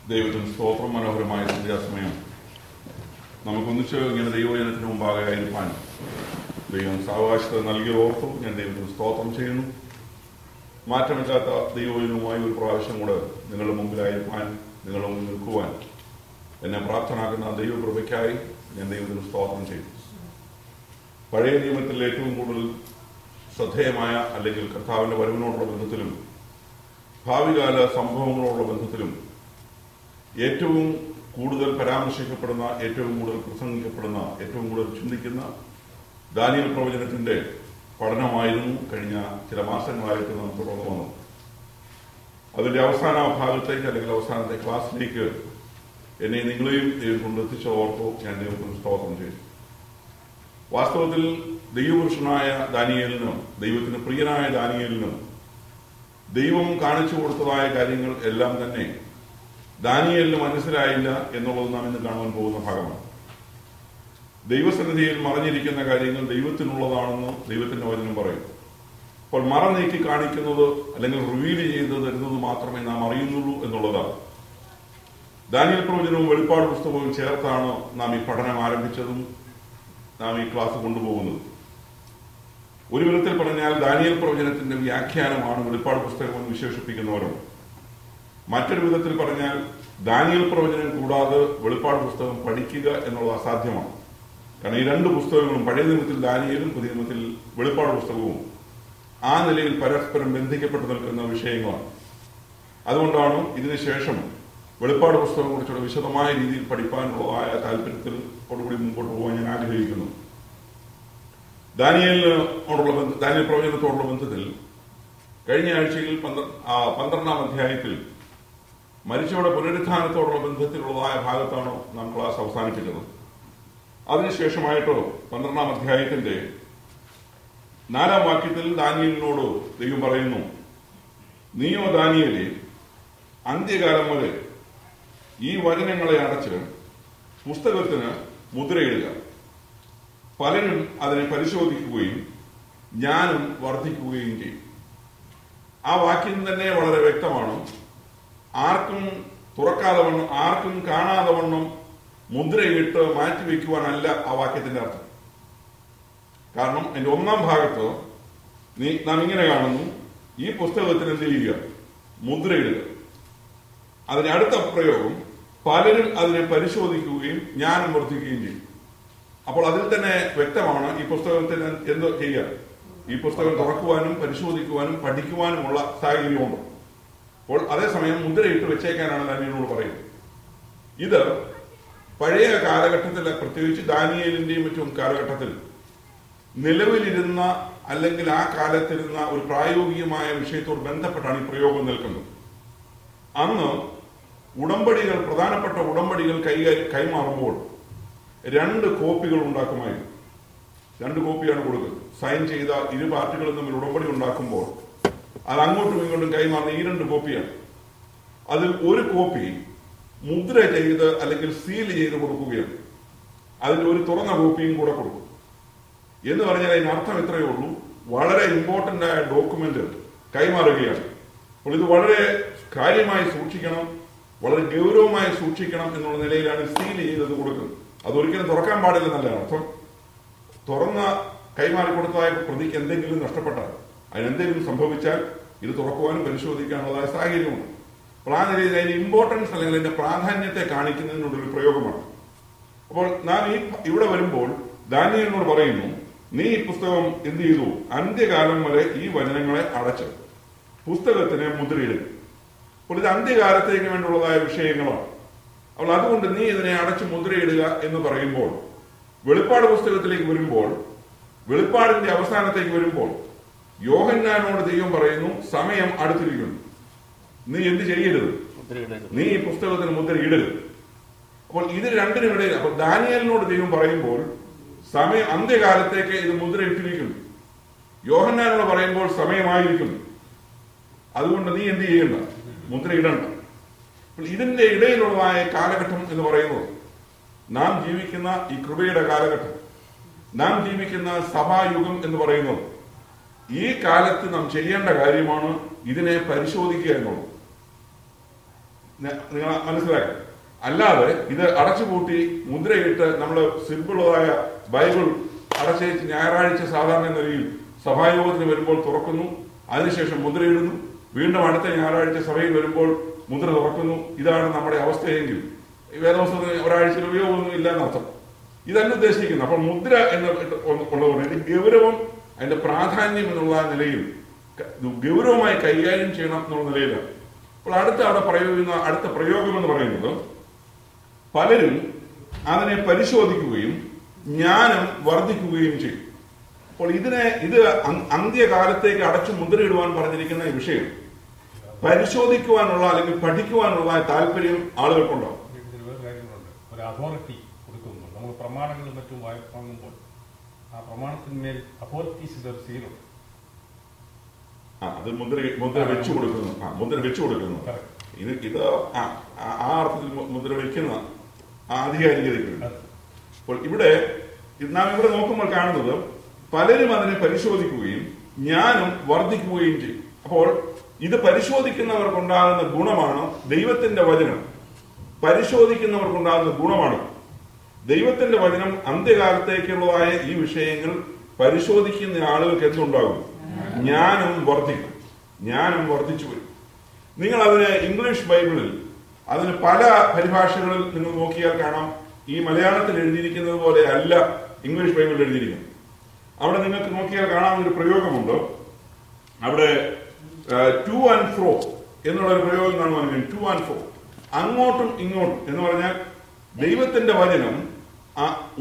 ദൈവത്തിന് സ്തോത്രം. മനോഹരമായ സന്ധ്യാസമയം നമുക്കൊന്നിച്ച് ഇങ്ങനെ ദൈവജനത്തിന് മുമ്പാകെ ആയിരിക്കാൻ ദൈവം സാവകാശത്തെ നൽകിയോർത്തു ഞാൻ ദൈവത്തിന് സ്തോത്രം ചെയ്യുന്നു. മാറ്റമില്ലാത്ത ദൈവജനവുമായി ഒരു പ്രാവശ്യം കൂടെ നിങ്ങളുടെ മുമ്പിലായിരിക്കാൻ, നിങ്ങളുടെ മുമ്പിൽ നിൽക്കുവാൻ എന്നെ പ്രാപ്തനാക്കുന്ന ദൈവകൃപയ്ക്കായി ഞാൻ ദൈവത്തിന് സ്തോത്രം ചെയ്യുന്നു. പഴയ നിയമത്തിൽ ഏറ്റവും കൂടുതൽ ശ്രദ്ധേയമായ അല്ലെങ്കിൽ കർത്താവിൻ്റെ വരവിനോടുള്ള ബന്ധത്തിലും ഭാവികാല സംഭവങ്ങളോടുള്ള ബന്ധത്തിലും ഏറ്റവും കൂടുതൽ പരാമർശിക്കപ്പെടുന്ന, ഏറ്റവും കൂടുതൽ പ്രസംഗിക്കപ്പെടുന്ന, ഏറ്റവും കൂടുതൽ ചിന്തിക്കുന്ന ദാനിയേൽ പ്രവചനത്തിൻ്റെ പഠനമായിരുന്നു കഴിഞ്ഞ ചില മാസങ്ങളായിട്ട് നാം തുടർന്നു വന്നത്. അതിൻ്റെ അവസാന ഭാഗത്തേക്ക് അല്ലെങ്കിൽ അവസാനത്തെ ക്ലാസ്സിലേക്ക് എന്നെ നിങ്ങളെയും ദൈവം കൊണ്ടെത്തിച്ച ഓർത്തോ ഞാൻ ദൈവത്തിന് സ്തോത്രം ചെയ്തു. വാസ്തവത്തിൽ ദൈവപുരുഷനായ ദാനിയേലിനും ദൈവത്തിന് പ്രിയനായ ദാനിയേലിനും ദൈവം കാണിച്ചു കൊടുത്തതായ കാര്യങ്ങൾ എല്ലാം തന്നെ ദാനിയേലിന് മനസ്സിലായില്ല എന്നുള്ളത് നാം ഇന്ന് കാണുവാൻ പോകുന്ന ഭാഗമാണ്. ദൈവസന്നിധിയിൽ മറഞ്ഞിരിക്കുന്ന കാര്യങ്ങൾ ദൈവത്തിനുള്ളതാണെന്ന് ദൈവത്തിന്റെ വചനം പറയും. അപ്പോൾ മറ നീക്കി കാണിക്കുന്നത് അല്ലെങ്കിൽ റിവീൽ ചെയ്ത് തരുന്നത് മാത്രമേ നാം അറിയുന്നുള്ളൂ എന്നുള്ളതാണ്. ദാനിയേൽ പ്രവചനവും വെളിപ്പാട് പുസ്തകവും ചേർത്താണ് നാം ഈ പഠനം ആരംഭിച്ചതും നാം ഈ ക്ലാസ് കൊണ്ടുപോകുന്നത്. ഒരു വിധത്തിൽ പറഞ്ഞാൽ ദാനിയേൽ പ്രവചനത്തിന്റെ വ്യാഖ്യാനമാണ് വെളിപ്പാട് പുസ്തകം എന്ന് വിശേഷിപ്പിക്കുന്നവരും. മറ്റൊരു വിധത്തിൽ പറഞ്ഞാൽ ദാനിയേൽ പ്രവചനം കൂടാതെ വെളിപ്പാട് പുസ്തകം പഠിക്കുക എന്നുള്ളത് അസാധ്യമാണ്. കാരണം ഈ രണ്ട് പുസ്തകങ്ങളും, പഴയ നിയമത്തിൽ ദാനിയേലും പുതിയ നിയമത്തിൽ വെളിപ്പാട് പുസ്തകവും ആ നിലയിൽ പരസ്പരം ബന്ധിക്കപ്പെട്ടു നിൽക്കുന്ന വിഷയങ്ങളാണ്. അതുകൊണ്ടാണ് ഇതിനുശേഷം വെളിപ്പാട് പുസ്തകം കുറിച്ചുള്ള വിശദമായ രീതിയിൽ പഠിപ്പാനുള്ളതായ താല്പര്യത്തോടുകൂടി മുമ്പോട്ട് പോകാൻ ഞാൻ ആഗ്രഹിക്കുന്നു. ദാനിയേൽ പ്രവചനത്തോടുള്ള ബന്ധത്തിൽ കഴിഞ്ഞ ആഴ്ചയിൽ 12-ാം അധ്യായത്തിൽ മരിച്ചവരുടെ പുനരുത്ഥാനത്തോടുള്ള ബന്ധത്തിലുള്ളതായ ഭാഗത്താണ് നാം ക്ലാസ് അവസാനിപ്പിച്ചത്. അതിനുശേഷമായിട്ടോ 12-ാം അധ്യായത്തിന്റെ 4-ാം വാക്യത്തിൽ ദാനിയേലിനോട് ദൈവം പറയുന്നു, നീയോ ദാനിയേലേ, അന്ത്യകാലം വരെ ഈ വചനങ്ങളെ അടച്ച് പുസ്തകത്തിന് മുദ്രയിടുക. പലരും അതിനെ പരിശോധിക്കുകയും ജ്ഞാനം വർദ്ധിക്കുകയും ചെയ്യും. ആ വാക്യം തന്നെ വളരെ വ്യക്തമാണ്. ആർക്കും തുറക്കാതെ വണ്ണം, ആർക്കും കാണാതെ വണ്ണം മുദ്രയിട്ട് മാറ്റിവെക്കുവാനല്ല ആ വാക്യത്തിന്റെ അർത്ഥം. കാരണം അതിന്റെ 1-ാം ഭാഗത്ത് നാം ഇങ്ങനെ കാണുന്നു, ഈ പുസ്തകത്തിന് എന്ത് ചെയ്യുക? മുദ്രയിടുക. അതിന്റെ അടുത്ത പ്രയോഗം, പലരും അതിനെ പരിശോധിക്കുകയും ജ്ഞാനം വർദ്ധിക്കുകയും ചെയ്യും. അപ്പോൾ അതിൽ തന്നെ വ്യക്തമാണ് ഈ പുസ്തകത്തിന് എന്ത് ചെയ്യുക? ഈ പുസ്തകം തുറക്കുവാനും പരിശോധിക്കുവാനും പഠിക്കുവാനുമുള്ള സാഹചര്യമുണ്ട്. അപ്പോൾ അതേസമയം മുദ്രയിട്ട് വെച്ചേക്കാനാണ് ദാനിയേലിനോട് പറയുന്നത്. ഇത് പഴയ കാലഘട്ടത്തിൽ, പ്രത്യേകിച്ച് ദാനിയേലിന്റെയും മറ്റും കാലഘട്ടത്തിൽ നിലവിലിരുന്ന അല്ലെങ്കിൽ ആ കാലത്തിരുന്ന ഒരു പ്രായോഗികമായ വിഷയത്തോട് ബന്ധപ്പെട്ടാണ് ഈ പ്രയോഗം നിൽക്കുന്നത്. അന്ന് ഉടമ്പടികൾ, പ്രധാനപ്പെട്ട ഉടമ്പടികൾ കൈമാറുമ്പോൾ 2 കോപ്പികൾ ഉണ്ടാക്കുമായിരുന്നു. 2 കോപ്പിയാണ് കൊടുക്കുന്നത്. സൈൻ ചെയ്ത ഇരു പാർട്ടികളും തമ്മിൽ ഉടമ്പടി ഉണ്ടാക്കുമ്പോൾ അത് അങ്ങോട്ടും ഇങ്ങോട്ടും കൈമാറുന്ന ഈ 2 കോപ്പിയാണ്. അതിൽ ഒരു കോപ്പി മുദ്ര ചെയ്ത് അല്ലെങ്കിൽ സീൽ ചെയ്ത് കൊടുക്കുകയാണ്. അതിൽ ഒരു തുറന്ന കോപ്പിയും കൂടെ കൊടുക്കും. എന്ന് പറഞ്ഞാൽ അതിന് അർത്ഥം ഇത്രയേ ഉള്ളൂ, വളരെ ഇമ്പോർട്ടന്റ് ആയ ഡോക്യുമെന്റ് കൈമാറുകയാണ്. അപ്പോൾ ഇത് വളരെ കാര്യമായി സൂക്ഷിക്കണം, വളരെ ഗൗരവമായി സൂക്ഷിക്കണം എന്നുള്ള നിലയിലാണ് സീൽ ചെയ്തത് കൊടുക്കുന്നത്. അതൊരിക്കലും തുറക്കാൻ പാടില്ലെന്നല്ല അർത്ഥം. തുറന്ന കൈമാറി കൊടുത്തതായ പ്രതിക്ക് എന്തെങ്കിലും നഷ്ടപ്പെട്ടാൽ, അതിനെന്തെങ്കിലും സംഭവിച്ചാൽ ഇത് തുറക്കുവാനും പരിശോധിക്കാനുള്ളതായ സാഹചര്യമുണ്ട്. അപ്പോൾ ആ നിലയിൽ അതിന്റെ ഇമ്പോർട്ടൻസ് അല്ലെങ്കിൽ അതിന്റെ പ്രാധാന്യത്തെ കാണിക്കുന്നതിനുള്ളൊരു പ്രയോഗമാണ്. അപ്പോൾ നാം ഇവിടെ വരുമ്പോൾ ദാനിയേലിനോട് പറയുന്നു, നീ ഈ പുസ്തകം എന്ത് ചെയ്തു? അന്ത്യകാലം വരെ ഈ വചനങ്ങളെ അടച്ച് പുസ്തകത്തിന് മുദ്രയിടുക. അപ്പോൾ ഇത് അന്ത്യകാലത്തേക്ക് വേണ്ടിയുള്ളതായ വിഷയങ്ങളാണ്. അപ്പോൾ അതുകൊണ്ട് നീ ഇതിനെ അടച്ച് മുദ്രയിടുക എന്ന് പറയുമ്പോൾ, വെളിപ്പാട് പുസ്തകത്തിലേക്ക് വരുമ്പോൾ, വെളിപ്പാടിന്റെ അവസാനത്തേക്ക് വരുമ്പോൾ യോഹന്നാനോട് ദൈവം പറയുന്നു, സമയം അടുത്തിരിക്കുന്നു, നീ എന്ത് ചെയ്യരുത്? നീ ഈ പുസ്തകത്തിന് മുദ്രയിടരുത്. അപ്പോൾ ഇത് രണ്ടിനും ഇടയിൽ, അപ്പോൾ ദാനിയേലിനോട് ദൈവം പറയുമ്പോൾ സമയം അന്ത്യകാലത്തേക്ക് ഇത് മുദ്രയിട്ടിരിക്കുന്നു. യോഹന്നാനോട് പറയുമ്പോൾ സമയമായിരിക്കുന്നു, അതുകൊണ്ട് നീ എന്ത് ചെയ്യണ്ട? മുദ്രയിടണ്ട. ഇതിന്റെ ഇടയിലുള്ളതായ കാലഘട്ടം എന്ന് പറയുന്നത് നാം ജീവിക്കുന്ന ഈ കൃപയുടെ കാലഘട്ടം, നാം ജീവിക്കുന്ന സഭായുഗം എന്ന് പറയുന്നത്, ഈ കാലത്ത് നാം ചെയ്യേണ്ട കാര്യമാണ് ഇതിനെ പരിശോധിക്കുക എന്നുള്ളത്. നിങ്ങൾ മനസ്സിലാക്കുക. അല്ലാതെ ഇത് അടച്ചുപൂട്ടി മുദ്രയിട്ട് നമ്മൾ സിമ്പിളായ ബൈബിൾ അടച്ചേച്ച് ഞായറാഴ്ച സാധാരണ നിലയിൽ സഭായോഗത്തിന് വരുമ്പോൾ തുറക്കുന്നു, അതിനുശേഷം മുദ്രയിടുന്നു, വീണ്ടും അടുത്ത ഞായറാഴ്ച സഭയിൽ വരുമ്പോൾ മുദ്ര തുറക്കുന്നു. ഇതാണ് നമ്മുടെ അവസ്ഥയെങ്കിൽ വേദപുസ്തകത്തിന് ഒരാഴ്ചയിൽ ഉപയോഗമൊന്നും ഇല്ല എന്നർത്ഥം. ഇതല്ല ഉദ്ദേശിക്കുന്നത്. അപ്പോൾ മുദ്ര ഉള്ളതുകൊണ്ട് അതിന്റെ ഗൗരവം, അതിന്റെ പ്രാധാന്യം എന്നുള്ള നിലയിൽ ഗൗരവമായി കൈകാര്യം ചെയ്യണം എന്നുള്ള നിലയിലാണ്. അപ്പോൾ അവിടെ പറയുന്ന അടുത്ത പ്രയോഗം എന്ന് പറയുന്നത്, പലരും അതിനെ പരിശോധിക്കുകയും ജ്ഞാനം വർദ്ധിക്കുകയും ചെയ്യും. അപ്പോൾ ഇത് അന്ത്യകാലത്തേക്ക് അടച്ചു മുദ്രയിടുവാൻ പറഞ്ഞിരിക്കുന്ന ഈ വിഷയം പരിശോധിക്കുവാനുള്ള അല്ലെങ്കിൽ പഠിക്കുവാനുള്ള താല്പര്യം ആളുകൾക്കുണ്ടാവും. ഒരു അതോറിറ്റി കൊടുക്കുന്നു. നമ്മൾ പ്രമാണങ്ങളും മറ്റും വാങ്ങുമ്പോൾ ആ പ്രമാണത്തിന്മേൽ അതോറിറ്റീസിന്റെ ഒരു സീലുണ്ട്. അത് മുദ്ര വെച്ചു കൊടുക്കുന്നു. മുദ്ര വെച്ചു കൊടുക്കുന്നു. ഇത് ആ അർത്ഥത്തിൽ മുദ്ര വയ്ക്കുന്ന ആധികാരികതയ്ക്കുണ്ട്. അപ്പോൾ നാം ഇവിടെ നോക്കുമ്പോൾ കാണുന്നത്, പലരും അതിനെ പരിശോധിക്കുകയും ജ്ഞാനം വർദ്ധിക്കുകയും ചെയ്യും. അപ്പോൾ ഇത് പരിശോധിക്കുന്നവർക്കുണ്ടാകുന്ന ഗുണമാണ് ദൈവത്തിന്റെ വചനം. പരിശോധിക്കുന്നവർക്കുണ്ടാകുന്ന ഗുണമാണ് ദൈവത്തിന്റെ വചനം. അന്ത്യകാലത്തേക്കുള്ളതായ ഈ വിഷയങ്ങൾ പരിശോധിക്കുന്ന ആളുകൾക്ക് എന്തുണ്ടാകും? ജ്ഞാനം വർദ്ധിക്കും. ജ്ഞാനം വർദ്ധിച്ചു വരും. നിങ്ങൾ അതിന് ഇംഗ്ലീഷ് ബൈബിളിൽ അതിന് പല പരിഭാഷകളിൽ നിങ്ങൾ നോക്കിയാൽ കാണാം. ഈ മലയാളത്തിൽ എഴുതിയിരിക്കുന്നത് പോലെ അല്ല ഇംഗ്ലീഷ് ബൈബിളിൽ എഴുതിയിരിക്കുന്നത്. അവിടെ നിങ്ങൾക്ക് നോക്കിയാൽ കാണാൻ ഒരു പ്രയോഗമുണ്ട്. അവിടെ ടു ആൻഡ് ഫ്രോ എന്നുള്ള ഒരു പ്രയോഗം കാണുവാൻ കഴിയും. ടു ആൻഡ് ഫ്രോ, അങ്ങോട്ടും ഇങ്ങോട്ടും എന്ന് പറഞ്ഞാൽ ദൈവത്തിന്റെ വചനം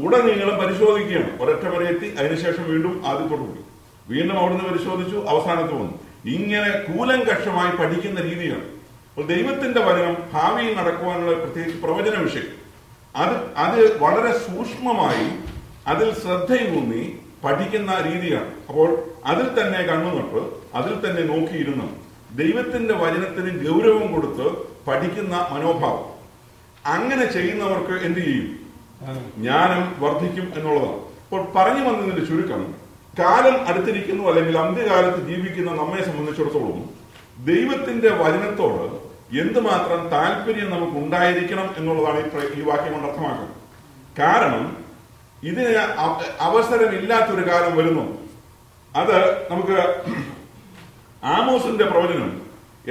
ഉടനീളം പരിശോധിക്കുകയാണ്. ഒരൊറ്റ വരെ എത്തി, അതിനുശേഷം വീണ്ടും ആദ്യത്തോട്ട് പോയി, വീണ്ടും അവിടുന്ന് പരിശോധിച്ചു, അവസാനത്ത് വന്നു. ഇങ്ങനെ കൂലങ്കഷമായി പഠിക്കുന്ന രീതിയാണ്. അപ്പോൾ ദൈവത്തിന്റെ വചനം ഭാവിയിൽ നടക്കുവാനുള്ള പ്രത്യേകിച്ച് പ്രവചന വിഷയം അത് വളരെ സൂക്ഷ്മമായി അതിൽ ശ്രദ്ധയൂന്നി പഠിക്കുന്ന രീതിയാണ്. അപ്പോൾ അതിൽ തന്നെ കണ്ണുനട്ട് അതിൽ തന്നെ നോക്കിയിരുന്നു ദൈവത്തിന്റെ വചനത്തിന് ഗൗരവം കൊടുത്ത് പഠിക്കുന്ന മനോഭാവം. അങ്ങനെ ചെയ്യുന്നവർക്ക് എന്ത് ചെയ്യും? ജ്ഞാനം വർദ്ധിക്കും എന്നുള്ളതാണ്. അപ്പോൾ പറഞ്ഞു വന്നതിന്റെ ചുരുക്കം, കാലം അടുത്തിരിക്കുന്നു അല്ലെങ്കിൽ അന്ത്യകാലത്ത് ജീവിക്കുന്ന നമ്മെ സംബന്ധിച്ചിടത്തോളം ദൈവത്തിന്റെ വചനത്തോട് എന്തുമാത്രം താല്പര്യം നമുക്ക് ഉണ്ടായിരിക്കണം എന്നുള്ളതാണ് ഈ വാക്യം കൊണ്ട് അർത്ഥമാക്കുന്നത്. കാരണം ഇതിന് അവസരമില്ലാത്തൊരു കാലം വരുന്നു. അത് നമുക്ക് ആമോസിന്റെ പ്രവചനം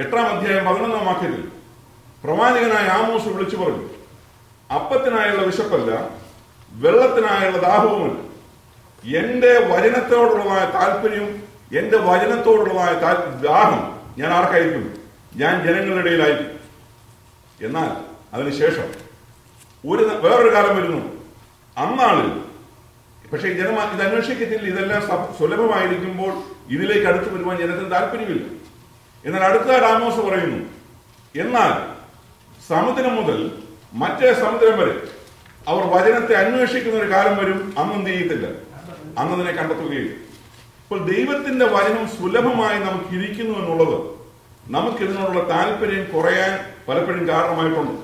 8-ാം അധ്യായം 11-ാം വാക്യത്തിൽ പ്രവാചകനായ ആമോസ് വിളിച്ചു പറഞ്ഞു, അപ്പത്തിനായുള്ള വിശപ്പല്ല, വെള്ളത്തിനായുള്ള ദാഹവുമല്ല, എന്റെ വചനത്തോടുള്ളതായ താല്പര്യം, എന്റെ വചനത്തോടുള്ളതായ ദാഹം ഞാൻ ആർക്കായിരിക്കും? ഞാൻ ജനങ്ങളുടെ ഇടയിലായിരിക്കും. എന്നാൽ അതിനുശേഷം വേറൊരു കാലം വരുന്നു. അന്നാളിൽ പക്ഷേ ഇത് അന്വേഷിക്കത്തില്ല. ഇതെല്ലാം സുലഭമായിരിക്കുമ്പോൾ ഇതിലേക്ക് അടുത്ത് വരുവാൻ ജനത്തിന് താല്പര്യമില്ല. എന്നാൽ അടുത്ത ആമോസ് പറയുന്നു, എന്നാൽ സമുദ്രം മുതൽ മറ്റേ സമുദ്രം വരെ അവർ വചനത്തെ അന്വേഷിക്കുന്ന ഒരു കാലം വരും. അന്ന് എന്ത് ചെയ്യത്തില്ല, അന്നതിനെ കണ്ടെത്തുകയില്ല. അപ്പോൾ ദൈവത്തിന്റെ വചനം സുലഭമായി നമുക്ക് ഇരിക്കുന്നു എന്നുള്ളത് നമുക്കിതിനോടുള്ള താല്പര്യം കുറയാൻ പലപ്പോഴും കാരണമായിട്ടുണ്ട്.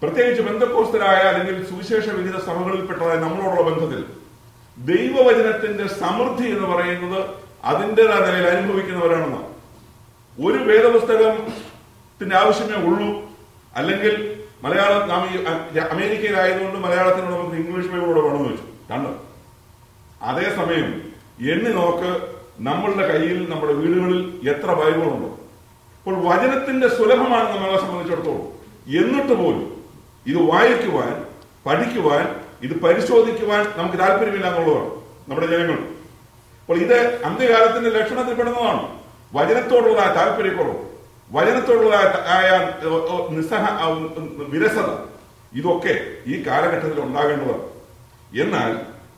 പ്രത്യേകിച്ച് ബന്ധക്കോസ്തരായ അല്ലെങ്കിൽ സുവിശേഷ വിഹിത സഭകളിൽപ്പെട്ടതായ നമ്മളോടുള്ള ബന്ധത്തിൽ ദൈവവചനത്തിന്റെ സമൃദ്ധി എന്ന് പറയുന്നത് അതിൻ്റെതായ നിലയിൽ അനുഭവിക്കുന്നവരാണെന്ന്. ഒരു വേദപുസ്തകത്തിന്റെ ആവശ്യമേ ഉള്ളൂ. അല്ലെങ്കിൽ മലയാളം, നാം അമേരിക്കയിലായതുകൊണ്ട് മലയാളത്തിനോട് നമുക്ക് ഇംഗ്ലീഷ് ബൈബിളോട് വേണമെന്ന് വെച്ചു കണ്ടു. അതേസമയം എണ്ണി നോക്ക്, നമ്മളുടെ കയ്യിൽ നമ്മുടെ വീടുകളിൽ എത്ര ബൈബിളുണ്ടോ. അപ്പോൾ വചനത്തിന്റെ സുലഭമാണ് നമ്മളെ സംബന്ധിച്ചിടത്തോളം. എന്നിട്ട് പോലും ഇത് വായിക്കുവാൻ, പഠിക്കുവാൻ, ഇത് പരിശോധിക്കുവാൻ നമുക്ക് താല്പര്യമില്ല എന്നുള്ളതാണ് നമ്മുടെ ജനങ്ങൾ. അപ്പോൾ ഇത് അന്ത്യകാലത്തിന്റെ ലക്ഷണത്തിൽപ്പെടുന്നതാണ്. വചനത്തോടുള്ളതായ താല്പര്യക്കുറവ്, വചനത്തോടുള്ളതായ വിരസത, ഇതൊക്കെ ഈ കാലഘട്ടത്തിൽ ഉണ്ടാകേണ്ടതാണ്. എന്നാൽ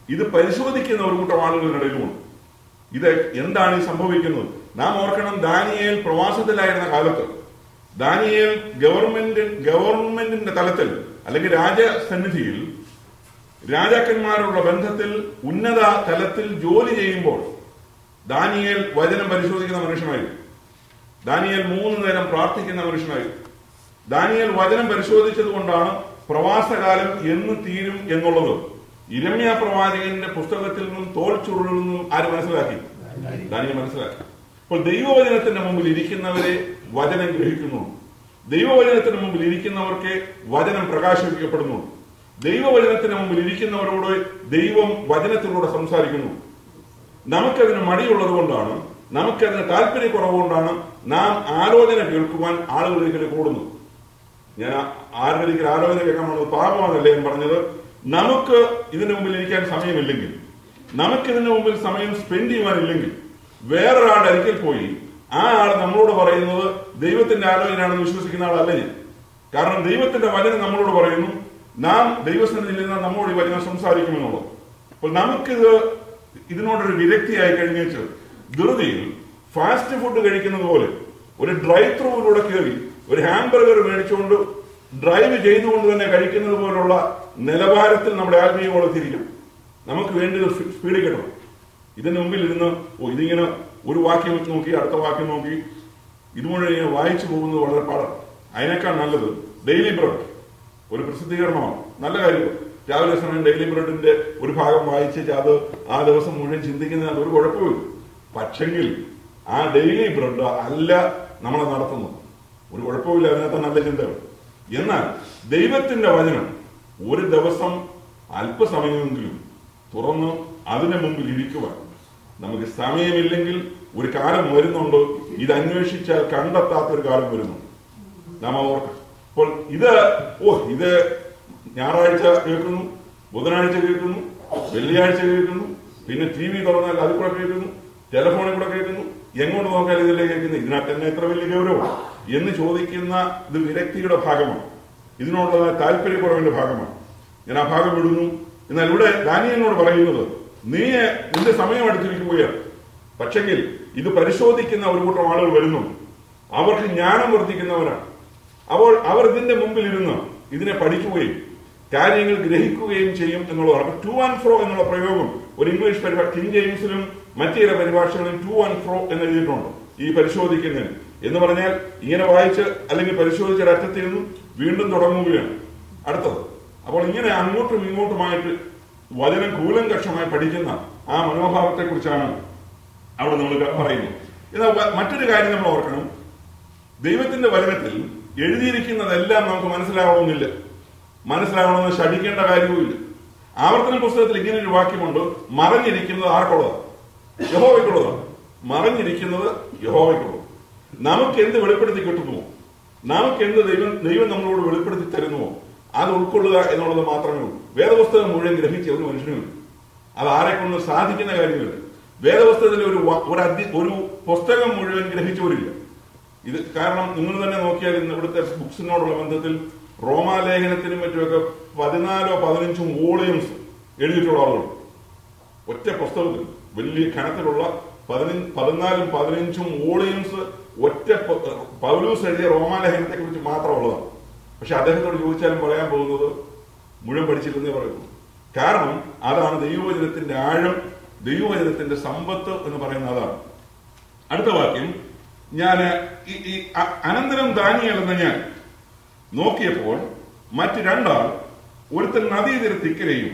ഇത് പരിശോധിക്കുന്ന ഒരു കൂട്ടം ആളുകളുടെ ഇടയിലുമുണ്ട്. ഇത് എന്താണ് ഈ സംഭവിക്കുന്നത്? നാം ഓർക്കണം, ദാനിയേൽ പ്രവാസത്തിലായിരുന്ന കാലത്ത് ദാനിയേൽ ഗവൺമെന്റിന്റെ തലത്തിൽ അല്ലെങ്കിൽ രാജസന്നിധിയിൽ രാജാക്കന്മാരുടെ ബന്ധത്തിൽ ഉന്നത തലത്തിൽ ജോലി ചെയ്യുമ്പോൾ ദാനിയേൽ വചനം പരിശോധിക്കുന്ന മനുഷ്യനായിരുന്നു. ദാനിയേൽ 3 നേരം പ്രാർത്ഥിക്കുന്ന മനുഷ്യനായിരുന്നു. ദാനിയേൽ വചനം പരിശോധിച്ചത് കൊണ്ടാണ് പ്രവാസകാലം എന്ന് തീരും എന്നുള്ളത് യിരെമ്യാ പ്രവാചകന്റെ പുസ്തകത്തിൽ നിന്നും തോൾ ചുരുളിൽ നിന്നും ആര് മനസ്സിലാക്കി? ദാനിയേൽ മനസ്സിലാക്കി. അപ്പോൾ ദൈവവചനത്തിന്റെ മുമ്പിൽ ഇരിക്കുന്നവരെ വചനം ഗ്രഹിക്കുന്നു. ദൈവവചനത്തിന് മുമ്പിൽ ഇരിക്കുന്നവർക്ക് വചനം പ്രകാശിപ്പിക്കപ്പെടുന്നു. ദൈവവചനത്തിന് മുമ്പിൽ ഇരിക്കുന്നവരോട് ദൈവം വചനത്തിലൂടെ സംസാരിക്കുന്നു. നമുക്കതിന് മടിയുള്ളത് കൊണ്ടാണ്, നമുക്കതിന് താല്പര്യക്കുറവുകൊണ്ടാണ് നാം ആലോചന കേൾക്കുവാൻ ആളുകളിലേക്ക് കൂടുന്നു. ഞാൻ ആരുടെ ആലോചന കേൾക്കാൻ പോകുന്നത് പാപമാണല്ലേ ഞാൻ പറഞ്ഞത്. നമുക്ക് ഇതിനു മുമ്പിൽ ഇരിക്കാൻ സമയമില്ലെങ്കിൽ, നമുക്കിതിനു മുമ്പിൽ സമയം സ്പെൻഡ് ചെയ്യുവാനില്ലെങ്കിൽ, വേറൊരാളുടെ അടുക്കൽ പോയി ആ ആൾ നമ്മളോട് പറയുന്നത് ദൈവത്തിന്റെ ആലോചനയാണെന്ന് വിശ്വസിക്കുന്ന ആളല്ല ഞാൻ. കാരണം ദൈവത്തിന്റെ വചനം നമ്മളോട് പറയുന്നു, നാം ദൈവസന്നിധിയിൽ നിന്ന് നമ്മോട് ഈ വചനം സംസാരിക്കുമെന്നുള്ളത്. അപ്പോൾ നമുക്കിത് ഇതിനോടൊരു വിരക്തിയായി കഴിഞ്ഞേച്ച് ധൃതിയിൽ ഫാസ്റ്റ് ഫുഡ് കഴിക്കുന്നത് പോലെ ഒരു ഡ്രൈവ് ത്രൂവിലൂടെ കയറി ഒരു ഹാംബർഗർ മേടിച്ചുകൊണ്ട് ഡ്രൈവ് ചെയ്തുകൊണ്ട് തന്നെ കഴിക്കുന്നത് പോലുള്ള നിലവാരത്തിൽ നമ്മുടെ ആത്മീയവളർത്തിയിരിക്കണം. നമുക്ക് വേണ്ടത് സ്പീഡിൽ കിട്ടണം. ഇതിന് മുമ്പിൽ ഇരുന്ന് ഇതിങ്ങനെ ഒരു വാക്യം നോക്കി അടുത്ത വാക്യം നോക്കി ഇതുമുഴുവൻ ഇങ്ങനെ വായിച്ചു പോകുന്നത് വളരെ പാടാണ്. അതിനേക്കാൾ നല്ലത് ഡെയിലി ബ്രെഡ് ഒരു പ്രസിദ്ധീകരണമാണ്. നല്ല കാര്യം. രാവിലെ സമയം ഡെയിലി ബ്രെഡിന്റെ ഒരു ഭാഗം വായിച്ച് അത് ആ ദിവസം മുഴുവൻ ചിന്തിക്കുന്നതിന് ഒരു കുഴപ്പമില്ല. പക്ഷെങ്കിൽ ആ ഡെയിലി ബ്രെഡ് അല്ല നമ്മളെ നടത്തുന്നത്. ഒരു കുഴപ്പമില്ല, അതിനകത്ത് നല്ല ചിന്തകൾ. എന്നാൽ ദൈവത്തിന്റെ വചനം ഒരു ദിവസം അല്പസമയമെങ്കിലും തുറന്ന് അതിന് മുമ്പിൽ ഇരിക്കുവാൻ നമുക്ക് സമയമില്ലെങ്കിൽ ഒരു കാലം വരുന്നുണ്ട്, ഇത് അന്വേഷിച്ചാൽ കണ്ടെത്താത്തൊരു കാലം വരുന്നു. നാം ഓർക്കണം. അപ്പോൾ ഇത് ഞായറാഴ്ച കേൾക്കുന്നു, ബുധനാഴ്ച കേൾക്കുന്നു, വെള്ളിയാഴ്ച കേൾക്കുന്നു, പിന്നെ TV തുറന്നാൽ അതിൽ കൂടെ കേൾക്കുന്നു, ടെലിഫോണിൽ കൂടെ കേൾക്കുന്നു, എങ്ങോട്ട് നോക്കിയാൽ ഇതിലെ കേൾക്കുന്നു. ഇതിനകത്ത് തന്നെ എത്ര വലിയ ഗൗരവമാണ് എന്ന് ചോദിക്കുന്ന ഇത് വിരക്തിയുടെ ഭാഗമാണ്, ഇതിനോടുള്ള താല്പര്യക്കുറവിന്റെ ഭാഗമാണ്. ഞാൻ ആ ഭാഗം വിടുന്നു. എന്നാൽ ഇവിടെ ദാനിയേലിനോട് പറയുന്നത്, നിന്റെ സമയം അടുത്തിരിക്കുകയാണ്. പക്ഷെങ്കിൽ ഇത് പരിശോധിക്കുന്ന ഒരു കൂട്ടം ആളുകൾ വരുന്നുണ്ട്. അവർക്ക് ജ്ഞാനം വർദ്ധിക്കുന്നവരാണ്. അപ്പോൾ അവർ ഇതിന്റെ മുമ്പിൽ ഇരുന്ന് ഇതിനെ പഠിക്കുകയും കാര്യങ്ങൾ ഗ്രഹിക്കുകയും ചെയ്യും എന്നുള്ളതാണ്. ടു ആൻഡ് ഫ്രോ എന്നുള്ള പ്രയോഗം ഒരു ഇംഗ്ലീഷ് പരിഭാഷ, കിങ് ജെയിംസിലും മറ്റു ചില പരിഭാഷകളിലും ടു ആൻഡ് ഫ്രോ എന്ന് എഴുതിയിട്ടുണ്ട്. ഈ പരിശോധിക്കുന്നതിന് എന്ന് പറഞ്ഞാൽ ഇങ്ങനെ വായിച്ച് അല്ലെങ്കിൽ പരിശോധിച്ച ഒരറ്റത്തിൽ നിന്നും വീണ്ടും തുടങ്ങുകയാണ് അടുത്തത്. അപ്പോൾ ഇങ്ങനെ അങ്ങോട്ടും ഇങ്ങോട്ടുമായിട്ട് വചനം കൂലങ്കക്ഷമായി പഠിക്കുന്ന ആ മനോഭാവത്തെ കുറിച്ചാണ് അവിടെ നമ്മൾ പറയുന്നത്. എന്നാൽ മറ്റൊരു കാര്യം നമ്മൾ ഓർക്കണം, ദൈവത്തിന്റെ വചനത്തിൽ എഴുതിയിരിക്കുന്നതെല്ലാം നമുക്ക് മനസ്സിലാവണമെന്നില്ല. മനസ്സിലാവണമെന്ന് ശഠിക്കേണ്ട കാര്യവുമില്ല. ആവർത്തന പുസ്തകത്തിൽ ഇങ്ങനെ ഒരു വാക്യമുണ്ട്, മറഞ്ഞിരിക്കുന്നത് ആർക്കുള്ളതാണ്? യഹോവയ്ക്കുള്ളതാണ്. മറഞ്ഞിരിക്കുന്നത് യഹോവയ്ക്കുള്ളത്. നമുക്ക് എന്ത് വെളിപ്പെടുത്തി കിട്ടുന്നുവോ, നമുക്ക് എന്ത് ദൈവം നമ്മളോട് വെളിപ്പെടുത്തി തരുന്നുവോ അത് ഉൾക്കൊള്ളുക എന്നുള്ളത് മാത്രമേ ഉള്ളൂ. വേദപുസ്തകം മുഴുവൻ ഗ്രഹിച്ച ഒരു മനുഷ്യനുമില്ല. അത് ആരെക്കൊണ്ട് സാധിക്കുന്ന കാര്യമില്ല. വേദപുസ്തകത്തിൽ ഒരു പുസ്തകം മുഴുവൻ ഗ്രഹിച്ചവരില്ല. ഇത് കാരണം നിങ്ങൾ തന്നെ നോക്കിയാൽ ഇന്ന് ഇവിടുത്തെ ബുക്സിനോടുള്ള ബന്ധത്തിൽ റോമാലേഖനത്തിനും മറ്റുമൊക്കെ 14-15 വോളിയംസ് എഴുതിയിട്ടുള്ള ആളുകൾ ഒറ്റ പുസ്തകത്തിൽ വലിയ ഖനത്തിലുള്ള 14-15 വോളിയംസ് ഒറ്റ പൗലൂസ് എഴുതിയ റോമാലേഖനത്തെ കുറിച്ച് മാത്രമുള്ളതാണ്. പക്ഷെ അദ്ദേഹത്തോട് ചോദിച്ചാലും പറയാൻ പോകുന്നത് മുഴുവൻ പഠിച്ചില്ലെന്നേ പറയുന്നു. കാരണം അതാണ് ദൈവവചനത്തിന്റെ ആഴം, ദൈവവചനത്തിന്റെ സമ്പത്ത് എന്ന് പറയുന്ന അതാണ്. അടുത്ത വാക്യം, ഞാൻ അനന്തരം ദാനിയേൽ എന്ന ഞാൻ നോക്കിയപ്പോൾ മറ്റ് രണ്ടാൾ, ഒരുത്തൻ നദീതീരത്ത് ഇക്കരെയും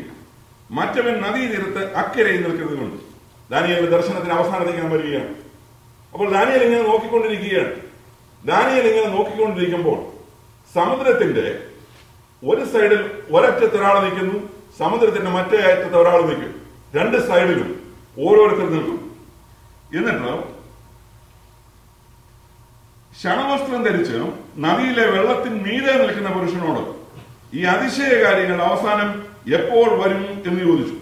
മറ്റവൻ നദീതീരത്ത് അക്കരെയും നിൽക്കുന്നതുകൊണ്ട്. ദാനിയേലിന്റെ ദർശനത്തിന് അവസാനത്തേക്ക് ഞാൻ വരികയാണ്. അപ്പോൾ ദാനിയേൽ ഇങ്ങനെ നോക്കിക്കൊണ്ടിരിക്കുകയാണ്. ദാനിയേൽ ഇങ്ങനെ നോക്കിക്കൊണ്ടിരിക്കുമ്പോൾ സമുദ്രത്തിന്റെ ഒരു സൈഡിൽ ഒരറ്റത്ത് ഒരാൾ നിൽക്കുന്നു, സമുദ്രത്തിന്റെ മറ്റേ അറ്റത്ത് ഒരാൾ നിൽക്കും. രണ്ട് സൈഡിലും ഓരോരുത്തർ നിൽക്കും. എന്നിട്ട് ശണവസ്ത്രം ധരിച്ച് നദിയിലെ വെള്ളത്തിന് മീതെ നിൽക്കുന്ന പുരുഷനോട് ഈ അതിശയ കാര്യങ്ങൾ അവസാനം എപ്പോൾ വരും എന്ന് ചോദിച്ചു.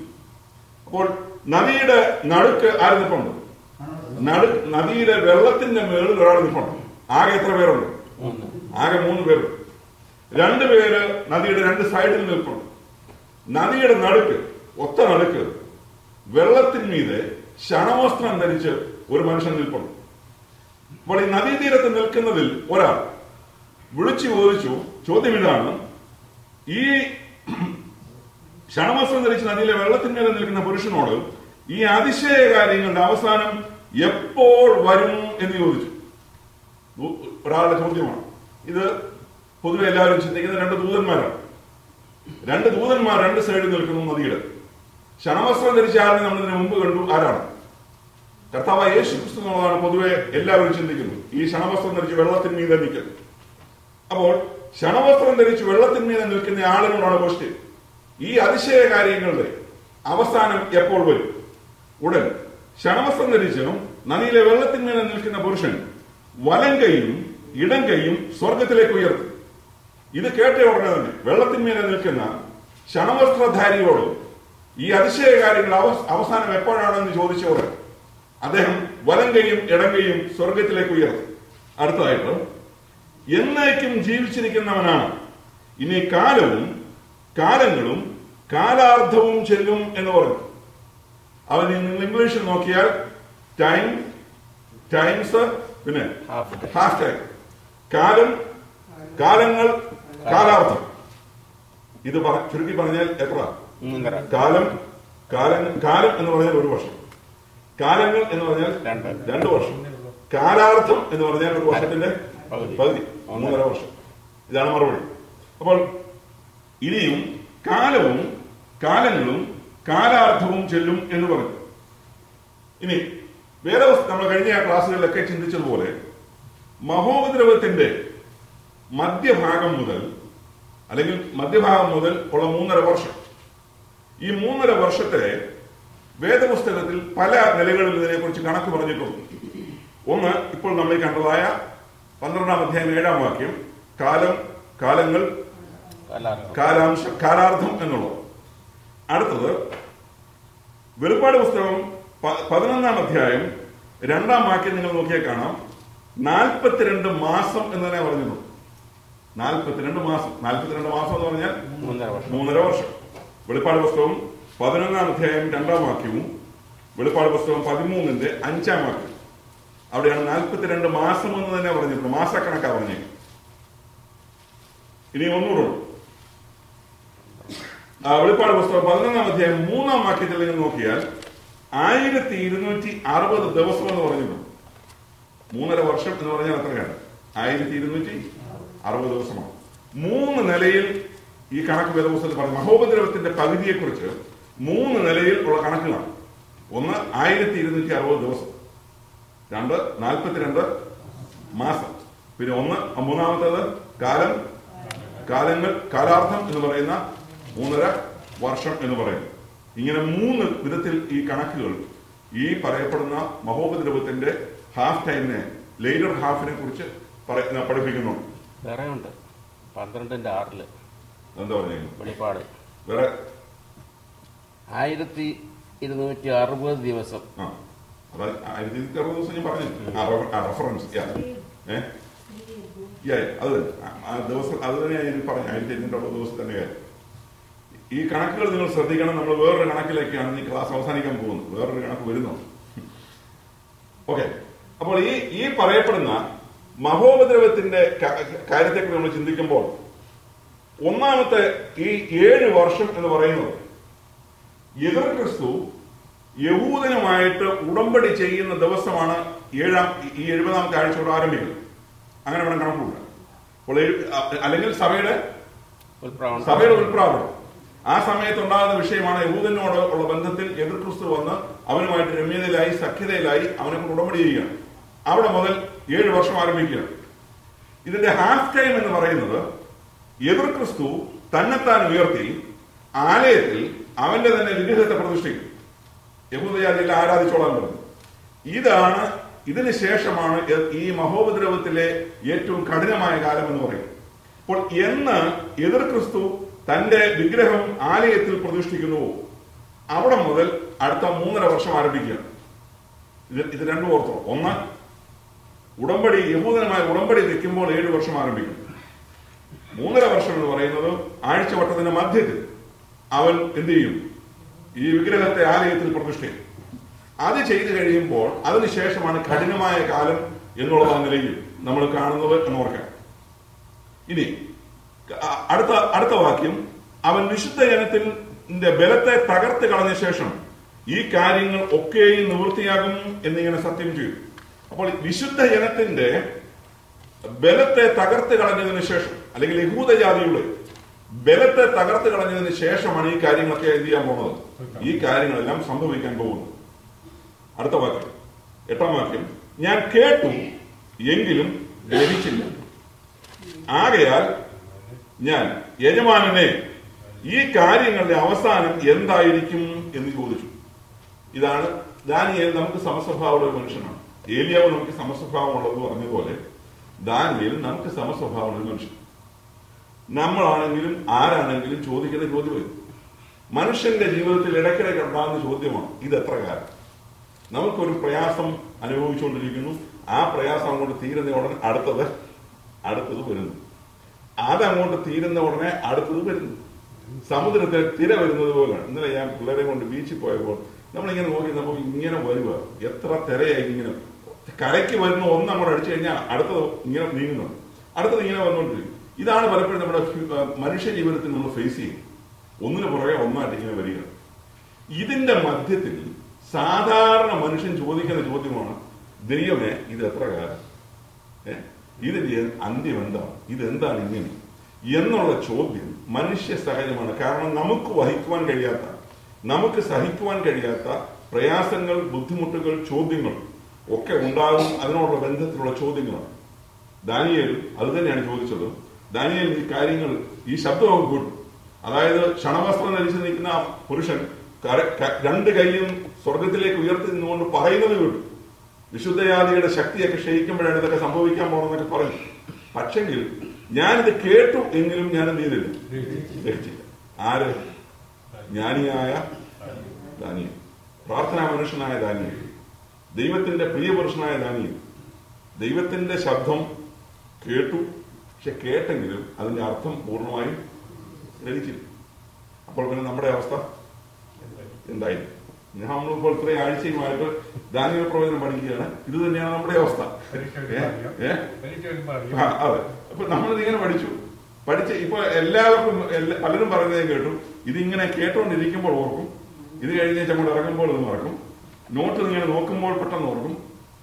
അപ്പോൾ നദിയുടെ നടുക്ക് ആര് നിൽപ്പുണ്ട്? നദിയിലെ വെള്ളത്തിന്റെ മേളിൽ ഒരാൾ നിൽപ്പുണ്ട്. ആകെ എത്ര പേരുണ്ട്? ആകെ 3 പേരുണ്ട്. 2 പേര് നദിയുടെ 2 സൈഡിൽ നിൽപ്പുണ്ട്. നദിയുടെ നടുക്ക്, ഒത്ത നടുക്ക് വെള്ളത്തിന്മീതെ ശണവസ്ത്രം ധരിച്ച് ഒരു മനുഷ്യൻ നിൽപ്പുണ്ട്. അപ്പോൾ ഈ നദീതീരത്ത് നിൽക്കുന്നതിൽ ഒരാൾ വിളിച്ചു ചോദിച്ചു. ചോദ്യം ഇതാണ്, ഈ ശണവസ്ത്രം ധരിച്ച് നദിയിലെ വെള്ളത്തിന്മേലെ നിൽക്കുന്ന പുരുഷനോട് ഈ അതിശയ കാര്യങ്ങളുടെ അവസാനം എപ്പോൾ വരും എന്ന് ചോദിച്ചു. ഒരാളുടെ ചോദ്യമാണ് ഇത്. പൊതുവെ എല്ലാവരും ചിന്തിക്കുന്ന 2 ദൂതന്മാരാണ്. 2 ദൂതന്മാർ 2 സൈഡിൽ നിൽക്കുന്നു നദിയുടെ. ശണവസ്ത്രം ധരിച്ച ആളിനെ നമ്മൾ ഇതിനു മുമ്പ് കണ്ടു. ആരാണ്? കർത്താവായ യേശു ക്രിസ്തു എന്നുള്ളതാണ് പൊതുവെ എല്ലാവരും ചിന്തിക്കുന്നത്. ഈ ശണവസ്ത്രം ധരിച്ച് വെള്ളത്തിന്മീതെ നിൽക്കുന്നു. അപ്പോൾ ക്ഷണവസ്ത്രം ധരിച്ച് വെള്ളത്തിന്മീതെ നിൽക്കുന്ന ആളുകളാണ് ക്വസ്റ്റ്യൻ. ഈ അതിശയ കാര്യങ്ങളുടെ അവസാനം എപ്പോൾ വരും? ഉടൻ. ക്ഷണവസ്ത്രം ധരിച്ചും നദിയിലെ വെള്ളത്തിന്മീതെ നിൽക്കുന്ന പുരുഷൻ വലം കൈയും ഇടം കൈയും സ്വർഗത്തിലേക്ക് ഉയർത്തും. ഇത് കേട്ട ഉടനെ തന്നെ വെള്ളത്തിന്മീതെ നിൽക്കുന്ന ക്ഷണവസ്ത്രധാരിയോട് ഈ അതിശയ കാര്യങ്ങൾ അവസാനം എപ്പോഴാണെന്ന് ചോദിച്ചോടെ അദ്ദേഹം വലം കൈയും ഇടം കൈയും സ്വർഗത്തിലേക്ക് ഉയർത്തും. അടുത്തതായിട്ട്, എന്നേക്കും ജീവിച്ചിരിക്കുന്നവനാണ്, ഇനി കാലവും കാലങ്ങളും കാലാർദ്ധവും ചെല്ലും എന്ന് പറഞ്ഞു. അവൻ നിങ്ങൾ ഇംഗ്ലീഷിൽ നോക്കിയാൽ ടൈം, ടൈംസ്, പിന്നെ ഹാഫ് ടൈം. കാലം, കാലങ്ങൾ, കാലാർത്ഥം. ഇത് ചുരുക്കി പറഞ്ഞാൽ എത്ര? കാലം, കാലം എന്ന് പറഞ്ഞാൽ 1 വർഷം, കാലങ്ങൾ എന്ന് പറഞ്ഞാൽ 2 വർഷം, കാലാർത്ഥം എന്ന് പറഞ്ഞാൽ 1 വർഷത്തിന്റെ പകുതി, 1.5 വർഷം. ഇതാണ് മറുപടി. അപ്പോൾ ഇനിയും കാലവും കാലങ്ങളും കാലാർത്ഥവും ചെല്ലും എന്ന് പറഞ്ഞു. ഇനി വേറെ നമ്മൾ കഴിഞ്ഞ ക്ലാസ്സുകളിലൊക്കെ ചിന്തിച്ചതുപോലെ മഹോപദ്രവത്തിന്റെ മധ്യഭാഗം മുതൽ ഉള്ള 3.5 വർഷം, ഈ 3.5 വർഷത്തെ വേദപുസ്തകത്തിൽ പല നിലകളിൽ ഇതിനെക്കുറിച്ച് കണക്ക് പറഞ്ഞിട്ടുണ്ട്. ഒന്ന്, ഇപ്പോൾ നമ്മൾ കണ്ടതായ 12-ാം അധ്യായം 7-ാം വാക്യം, കാലം, കാലങ്ങൾ, കാലാർത്ഥം എന്നുള്ളത്. അടുത്തത് വെളിപ്പാട് പുസ്തകം 11-ാം അധ്യായം 2-ാം വാക്യം നിങ്ങൾ നോക്കിയാൽ കാണാം, 42 മാസം എന്ന് തന്നെ പറഞ്ഞിട്ടുണ്ട്. 42 മാസം. 42 മാസം എന്ന് പറഞ്ഞാൽ 3.5 വർഷം. വെളിപ്പാട് പുസ്തകം 11-ാം അധ്യായം 2-ാം വാക്യവും വെളിപ്പാട് പുസ്തകം 13-ന്റെ 5-ാം വാക്യം, അവിടെയാണ് 42 മാസം എന്ന് തന്നെ പറഞ്ഞിട്ടുണ്ട്. മാസക്കണക്കാ പറഞ്ഞേ. ഇനി ഒന്നുകൂടെ വെളിപ്പാട് പുസ്തകം 11-ാം അധ്യായം 3-ാം വാക്യത്തിൽ നിങ്ങൾ നോക്കിയാൽ 1260 ദിവസം എന്ന് പറഞ്ഞിട്ടുണ്ട്. 3.5 വർഷം എന്ന് പറഞ്ഞാൽ എത്രയാണ്? 1260 ദിവസമാണ്. 3 നിലയിൽ ഈ കണക്ക് വേദപുസ്തകത്തിൽ പറഞ്ഞു. മഹോപദ്രവത്തിന്റെ പകുതിയെ കുറിച്ച് 3 നിലയിൽ ഉള്ള കണക്കുകളാണ്. ഒന്ന് 1260 ദിവസം, 2 42 മാസം, പിന്നെ മൂന്നാമത്തേത് കാലം, കാലങ്ങൾ, കാലാർത്ഥം എന്ന് പറയുന്ന 3.5 വർഷം എന്ന് പറയുന്നു. ഇങ്ങനെ 3 വിധത്തിൽ ഈ കണക്കുകൾ ഈ പറയപ്പെടുന്ന മഹോപദ്രവത്തിന്റെ ഹാഫ് ടൈമിനെ, ലേറ്റർ ഹാഫിനെ കുറിച്ച് പഠിപ്പിക്കുന്നുണ്ട്. വേറെ ഉണ്ട് 12-6 എന്താ പറഞ്ഞു വെളിപ്പാട് വേറെ 1260 ദിവസം. 1260 ദിവസം ഞാൻ പറഞ്ഞു റെഫറൻസ്. അത് ദിവസം അത് തന്നെയാണ് ഞാൻ പറഞ്ഞു. 1260 ദിവസം തന്നെയായിരുന്നു. ഈ കണക്കുകൾ നിങ്ങൾ ശ്രദ്ധിക്കണം. നമ്മൾ വേറൊരു കണക്കിലേക്കാണ് ഈ ക്ലാസ് അവസാനിക്കാൻ പോകുന്നത്. വേറൊരു കണക്ക് വരുന്നു. ഓക്കെ. അപ്പോൾ ഈ പറയപ്പെടുന്ന മഹോപദ്രവത്തിന്റെ കാര്യത്തെക്കുറിച്ച് നമ്മൾ ചിന്തിക്കുമ്പോൾ ഒന്നാമത്തെ ഈ 7 വർഷം എന്ന് പറയുന്നത് എതിർ ക്രിസ്തു യഹൂദനുമായിട്ട് ഉടമ്പടി ചെയ്യുന്ന ദിവസമാണ് ഈ 70-ാമത്തെ ആഴ്ചയോട് ആരംഭിക്കുന്നത്. അങ്ങനെ വേണം കണക്കൂട്ടുക. അപ്പോൾ അല്ലെങ്കിൽ സഭയുടെ ഉത്പ്രാവണം ആ സമയത്തുണ്ടാകുന്ന വിഷയമാണ്. യഹൂദനോട് ഉള്ള ബന്ധത്തിൽ എതിർ ക്രിസ്തു വന്ന് അവനുമായിട്ട് രമ്യതയിലായി, സഖ്യതയിലായി, അവനെ കൊണ്ട് ഉടമ്പടി ചെയ്യുകയാണ്. അവിടെ മുതൽ 7 വർഷം ആരംഭിക്കുകയാണ്. ഇതിന്റെ ഹാഫ് ടൈം എന്ന് പറയുന്നത് എതിർ ക്രിസ്തു തന്നെത്താൻ ഉയർത്തി ആലയത്തിൽ അവന്റെ തന്നെ വിഗ്രഹത്തെ പ്രതിഷ്ഠിക്കും. യഹൂദജാതിയിൽ ആരാധിച്ചോളാൻ പറഞ്ഞു. ഇതിന് ശേഷമാണ് ഈ മഹോപദ്രവത്തിലെ ഏറ്റവും കഠിനമായ കാലം എന്ന് പറയുന്നത്. അപ്പോൾ എന്ന് എതിർ ക്രിസ്തു തന്റെ വിഗ്രഹം ആലയത്തിൽ പ്രതിഷ്ഠിക്കുന്നുവോ അവിടെ മുതൽ അടുത്ത 3.5 വർഷം ആരംഭിക്കുകയാണ്. ഇത് രണ്ടും ഓർത്തോ. ഒന്ന്, ഉടമ്പടി, യഹൂദനുമായി ഉടമ്പടി വെക്കുമ്പോൾ 7 വർഷം ആരംഭിക്കും. 3.5 വർഷം എന്ന് പറയുന്നത് ആഴ്ചവട്ടത്തിന്റെ മധ്യത്തിൽ അവൻ എന്ത് ചെയ്യും? ഈ വിഗ്രഹത്തെ ആലയത്തിൽ പ്രതിഷ്ഠിക്കും. അത് ചെയ്തു കഴിയുമ്പോൾ അതിനുശേഷമാണ് കഠിനമായ കാലം എന്നുള്ള നിലയിൽ നമ്മൾ കാണുന്നത് എന്നോർക്കാം. ഇനി അടുത്ത വാക്യം, അവൻ വിശുദ്ധ ജനത്തിന്റെ ബലത്തെ തകർത്ത് കളഞ്ഞ ശേഷം ഈ കാര്യങ്ങൾ ഒക്കെയും നിവൃത്തിയാകും എന്നിങ്ങനെ സത്യം ചെയ്തു. അപ്പോൾ വിശുദ്ധ ജനത്തിന്റെ ബലത്തെ തകർത്ത് കളഞ്ഞതിന് ശേഷം, അല്ലെങ്കിൽ യഹൂദജാതിയുടെ ബലത്തെ തകർത്ത് കളഞ്ഞതിന് ശേഷമാണ് ഈ കാര്യങ്ങളൊക്കെ എന്ത് ചെയ്യാൻ പോകുന്നത്. ഈ കാര്യങ്ങളെല്ലാം സംഭവിക്കാൻ പോകുന്നത്. അടുത്ത വാക്യം, 8-ാം വാക്യം, ഞാൻ കേട്ടു എങ്കിലും ഗ്രഹിച്ചില്ല. ആകയാൽ ഞാൻ യജമാനനെ ഈ കാര്യങ്ങളുടെ അവസാനം എന്തായിരിക്കും എന്ന് ചോദിച്ചു. ഇതാണ് ദാനിയേൽ. നമുക്ക് സമസ്വഭാവമുള്ള ഒരു മനുഷ്യനാണ്. ഏലിയാവ് നമുക്ക് സമസ്വഭാവമുള്ളതെന്ന് പറഞ്ഞതുപോലെ ദാനിയേൽ നമുക്ക് സമസ്വഭാവമുള്ള ഒരു മനുഷ്യൻ. നമ്മളാണെങ്കിലും ആരാണെങ്കിലും ചോദിക്കുന്ന ചോദ്യം വരും. മനുഷ്യന്റെ ജീവിതത്തിൽ ഇടയ്ക്കിടയ്ക്ക് ഉണ്ടാകുന്ന ചോദ്യമാണ്, ഇത് എത്ര കാലം? നമുക്കൊരു പ്രയാസം അനുഭവിച്ചുകൊണ്ടിരിക്കുന്നു. ആ പ്രയാസം അങ്ങോട്ട് തീരുന്ന ഉടനെ അടുത്തത് വരുന്നു. അതങ്ങോട്ട് തീരുന്ന ഉടനെ അടുത്തത് വരുന്നു. സമുദ്രത്തിൽ തിര വരുന്നത് പോലെയാണ്. ഇന്നലെ ഞാൻ പിള്ളേരെ കൊണ്ട് ബീച്ചിൽ പോയപ്പോൾ നമ്മളിങ്ങനെ നോക്കി, നമുക്ക് ഇങ്ങനെ വരുക, എത്ര തിരയായി ഇങ്ങനെ കരയ്ക്ക് വരുന്ന ഒന്ന് അങ്ങോട്ട് അടിച്ചു കഴിഞ്ഞാൽ അടുത്തത് ഇങ്ങനെ നീങ്ങുന്നു, അടുത്തത് ഇങ്ങനെ വന്നുകൊണ്ടിരിക്കും. ഇതാണ് പലപ്പോഴും നമ്മുടെ മനുഷ്യ ജീവിതത്തിൽ നമ്മൾ ഫേസ് ചെയ്യും. ഒന്നിനു പുറകെ ഒന്നായിട്ട് ഇങ്ങനെ വരിക. ഇതിന്റെ മധ്യത്തിൽ സാധാരണ മനുഷ്യൻ ചോദിക്കുന്ന ചോദ്യമാണ്, ദൈവമേ ഇത് എത്ര കാലം? ഇതിന്റെ അന്ത്യം എന്താണ്? ഇതെന്താണ് ഇങ്ങനെ എന്നുള്ള ചോദ്യം മനുഷ്യ സഹജമാണ്. കാരണം നമുക്ക് സഹിക്കുവാൻ കഴിയാത്ത പ്രയാസങ്ങൾ, ബുദ്ധിമുട്ടുകൾ, ചോദ്യങ്ങൾ ഒക്കെ ഉണ്ടാകും. അതിനോടുള്ള ബന്ധത്തിലുള്ള ചോദ്യങ്ങളാണ്. ദാനിയേൽ അത് തന്നെയാണ് ചോദിച്ചത്. ദാനിയേൽ ഈ കാര്യങ്ങൾ, ഈ ശബ്ദമൊക്കെ കേട്ടു. അതായത് ക്ഷണവസ്ത്രം ധരിച്ചു നിൽക്കുന്ന ആ പുരുഷൻ രണ്ട് കൈയും സ്വർഗത്തിലേക്ക് ഉയർത്തി നിന്നുകൊണ്ട് പറയുന്നത് കേട്ടു. വിശുദ്ധയാദിയുടെ ശക്തിയൊക്കെ ക്ഷയിക്കുമ്പോഴാണ് ഇതൊക്കെ സംഭവിക്കാൻ പോകണമെന്നൊക്കെ പറഞ്ഞു. പക്ഷെങ്കിൽ ഞാനിത് കേട്ടു എങ്കിലും ഞാൻ എന്ത് ചെയ്തില്ല, ഗ്രഹിച്ചില്ല. ആര്? ജ്ഞാനിയായ ദാനിയേൽ, പ്രാർത്ഥനാ മനുഷ്യനായ ദാനിയേൽ, ദൈവത്തിന്റെ പ്രിയപുരുഷനായ ദാനിയേൽ ദൈവത്തിന്റെ ശബ്ദം കേട്ടു. പക്ഷെ കേട്ടെങ്കിലും അതിന്റെ അർത്ഥം പൂർണ്ണമായും ഗ്രഹിച്ചില്ല. അപ്പോൾ പിന്നെ നമ്മുടെ അവസ്ഥ എന്തായിരുന്നു? നമ്മളിപ്പോൾ ഇത്രയും ആഴ്ചയുമായിട്ട് ദാനിയേൽ പ്രവചനം പഠിക്കുകയാണ്. ഇത് തന്നെയാണ് നമ്മുടെ അവസ്ഥ. അതെ. അപ്പൊ നമ്മളിതിങ്ങനെ പഠിച്ച് ഇപ്പൊ എല്ലാവർക്കും പലരും പറയുന്നതും കേട്ടു. ഇതിങ്ങനെ കേട്ടോണ്ടിരിക്കുമ്പോൾ ഓർക്കും, ഇത് കഴിഞ്ഞ് അങ്ങോട്ട് ഇറങ്ങുമ്പോൾ ഇത് മറക്കും, നോട്ട് ഇങ്ങനെ നോക്കുമ്പോൾ പെട്ടെന്ന് ഓർക്കും,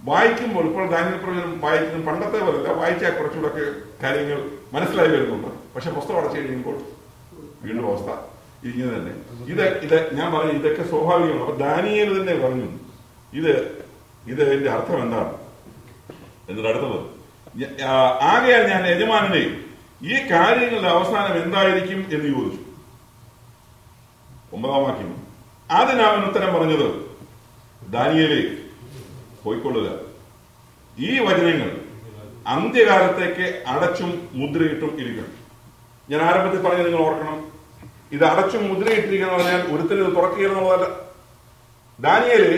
വായിക്കുമ്പോൾ ഇപ്പോൾ ദാനിയേൽ പ്രവചനം വായിക്കുന്ന പണ്ടത്തെ പോലല്ല, വായിച്ചാൽ കുറച്ചുകൂടെ കാര്യങ്ങൾ മനസ്സിലായി വരുന്നുണ്ട്. പക്ഷെ പുസ്തകം അടച്ചു കഴിയുമ്പോൾ വീണ്ടും അവസ്ഥ ഇങ്ങനെ തന്നെ. ഇത് ഞാൻ പറഞ്ഞു, ഇതൊക്കെ സ്വാഭാവികമാണ്. അപ്പൊ ദാനിയേൽ തന്നെ പറഞ്ഞു ഇത് ഇതിന്റെ അർത്ഥം എന്താണ് എന്നിട്ട് അടുത്തത്, ആകയാൽ ഞാൻ യജമാനനെ ഈ കാര്യങ്ങളുടെ അവസാനം എന്തായിരിക്കും എന്ന് ചോദിച്ചു. 9-ാം വാക്യം. അതിനവൻ ഉത്തരം പറഞ്ഞത്, ദാനിയേലേ പോയിക്കൊള്ളുക, ഈ വചനങ്ങൾ അന്ത്യകാലത്തേക്ക് അടച്ചും മുദ്രയിട്ടും ഇരിക്കണം. ഞാൻ ആരംഭത്തിൽ പറഞ്ഞ് നിങ്ങൾ ഓർക്കണം, ഇത് അടച്ചും മുദ്രയിട്ടിരിക്കുന്ന പറഞ്ഞാൽ ഒരുത്തരും ഇത് തുറക്കുക എന്നുള്ളതല്ല. ദാനിയേല്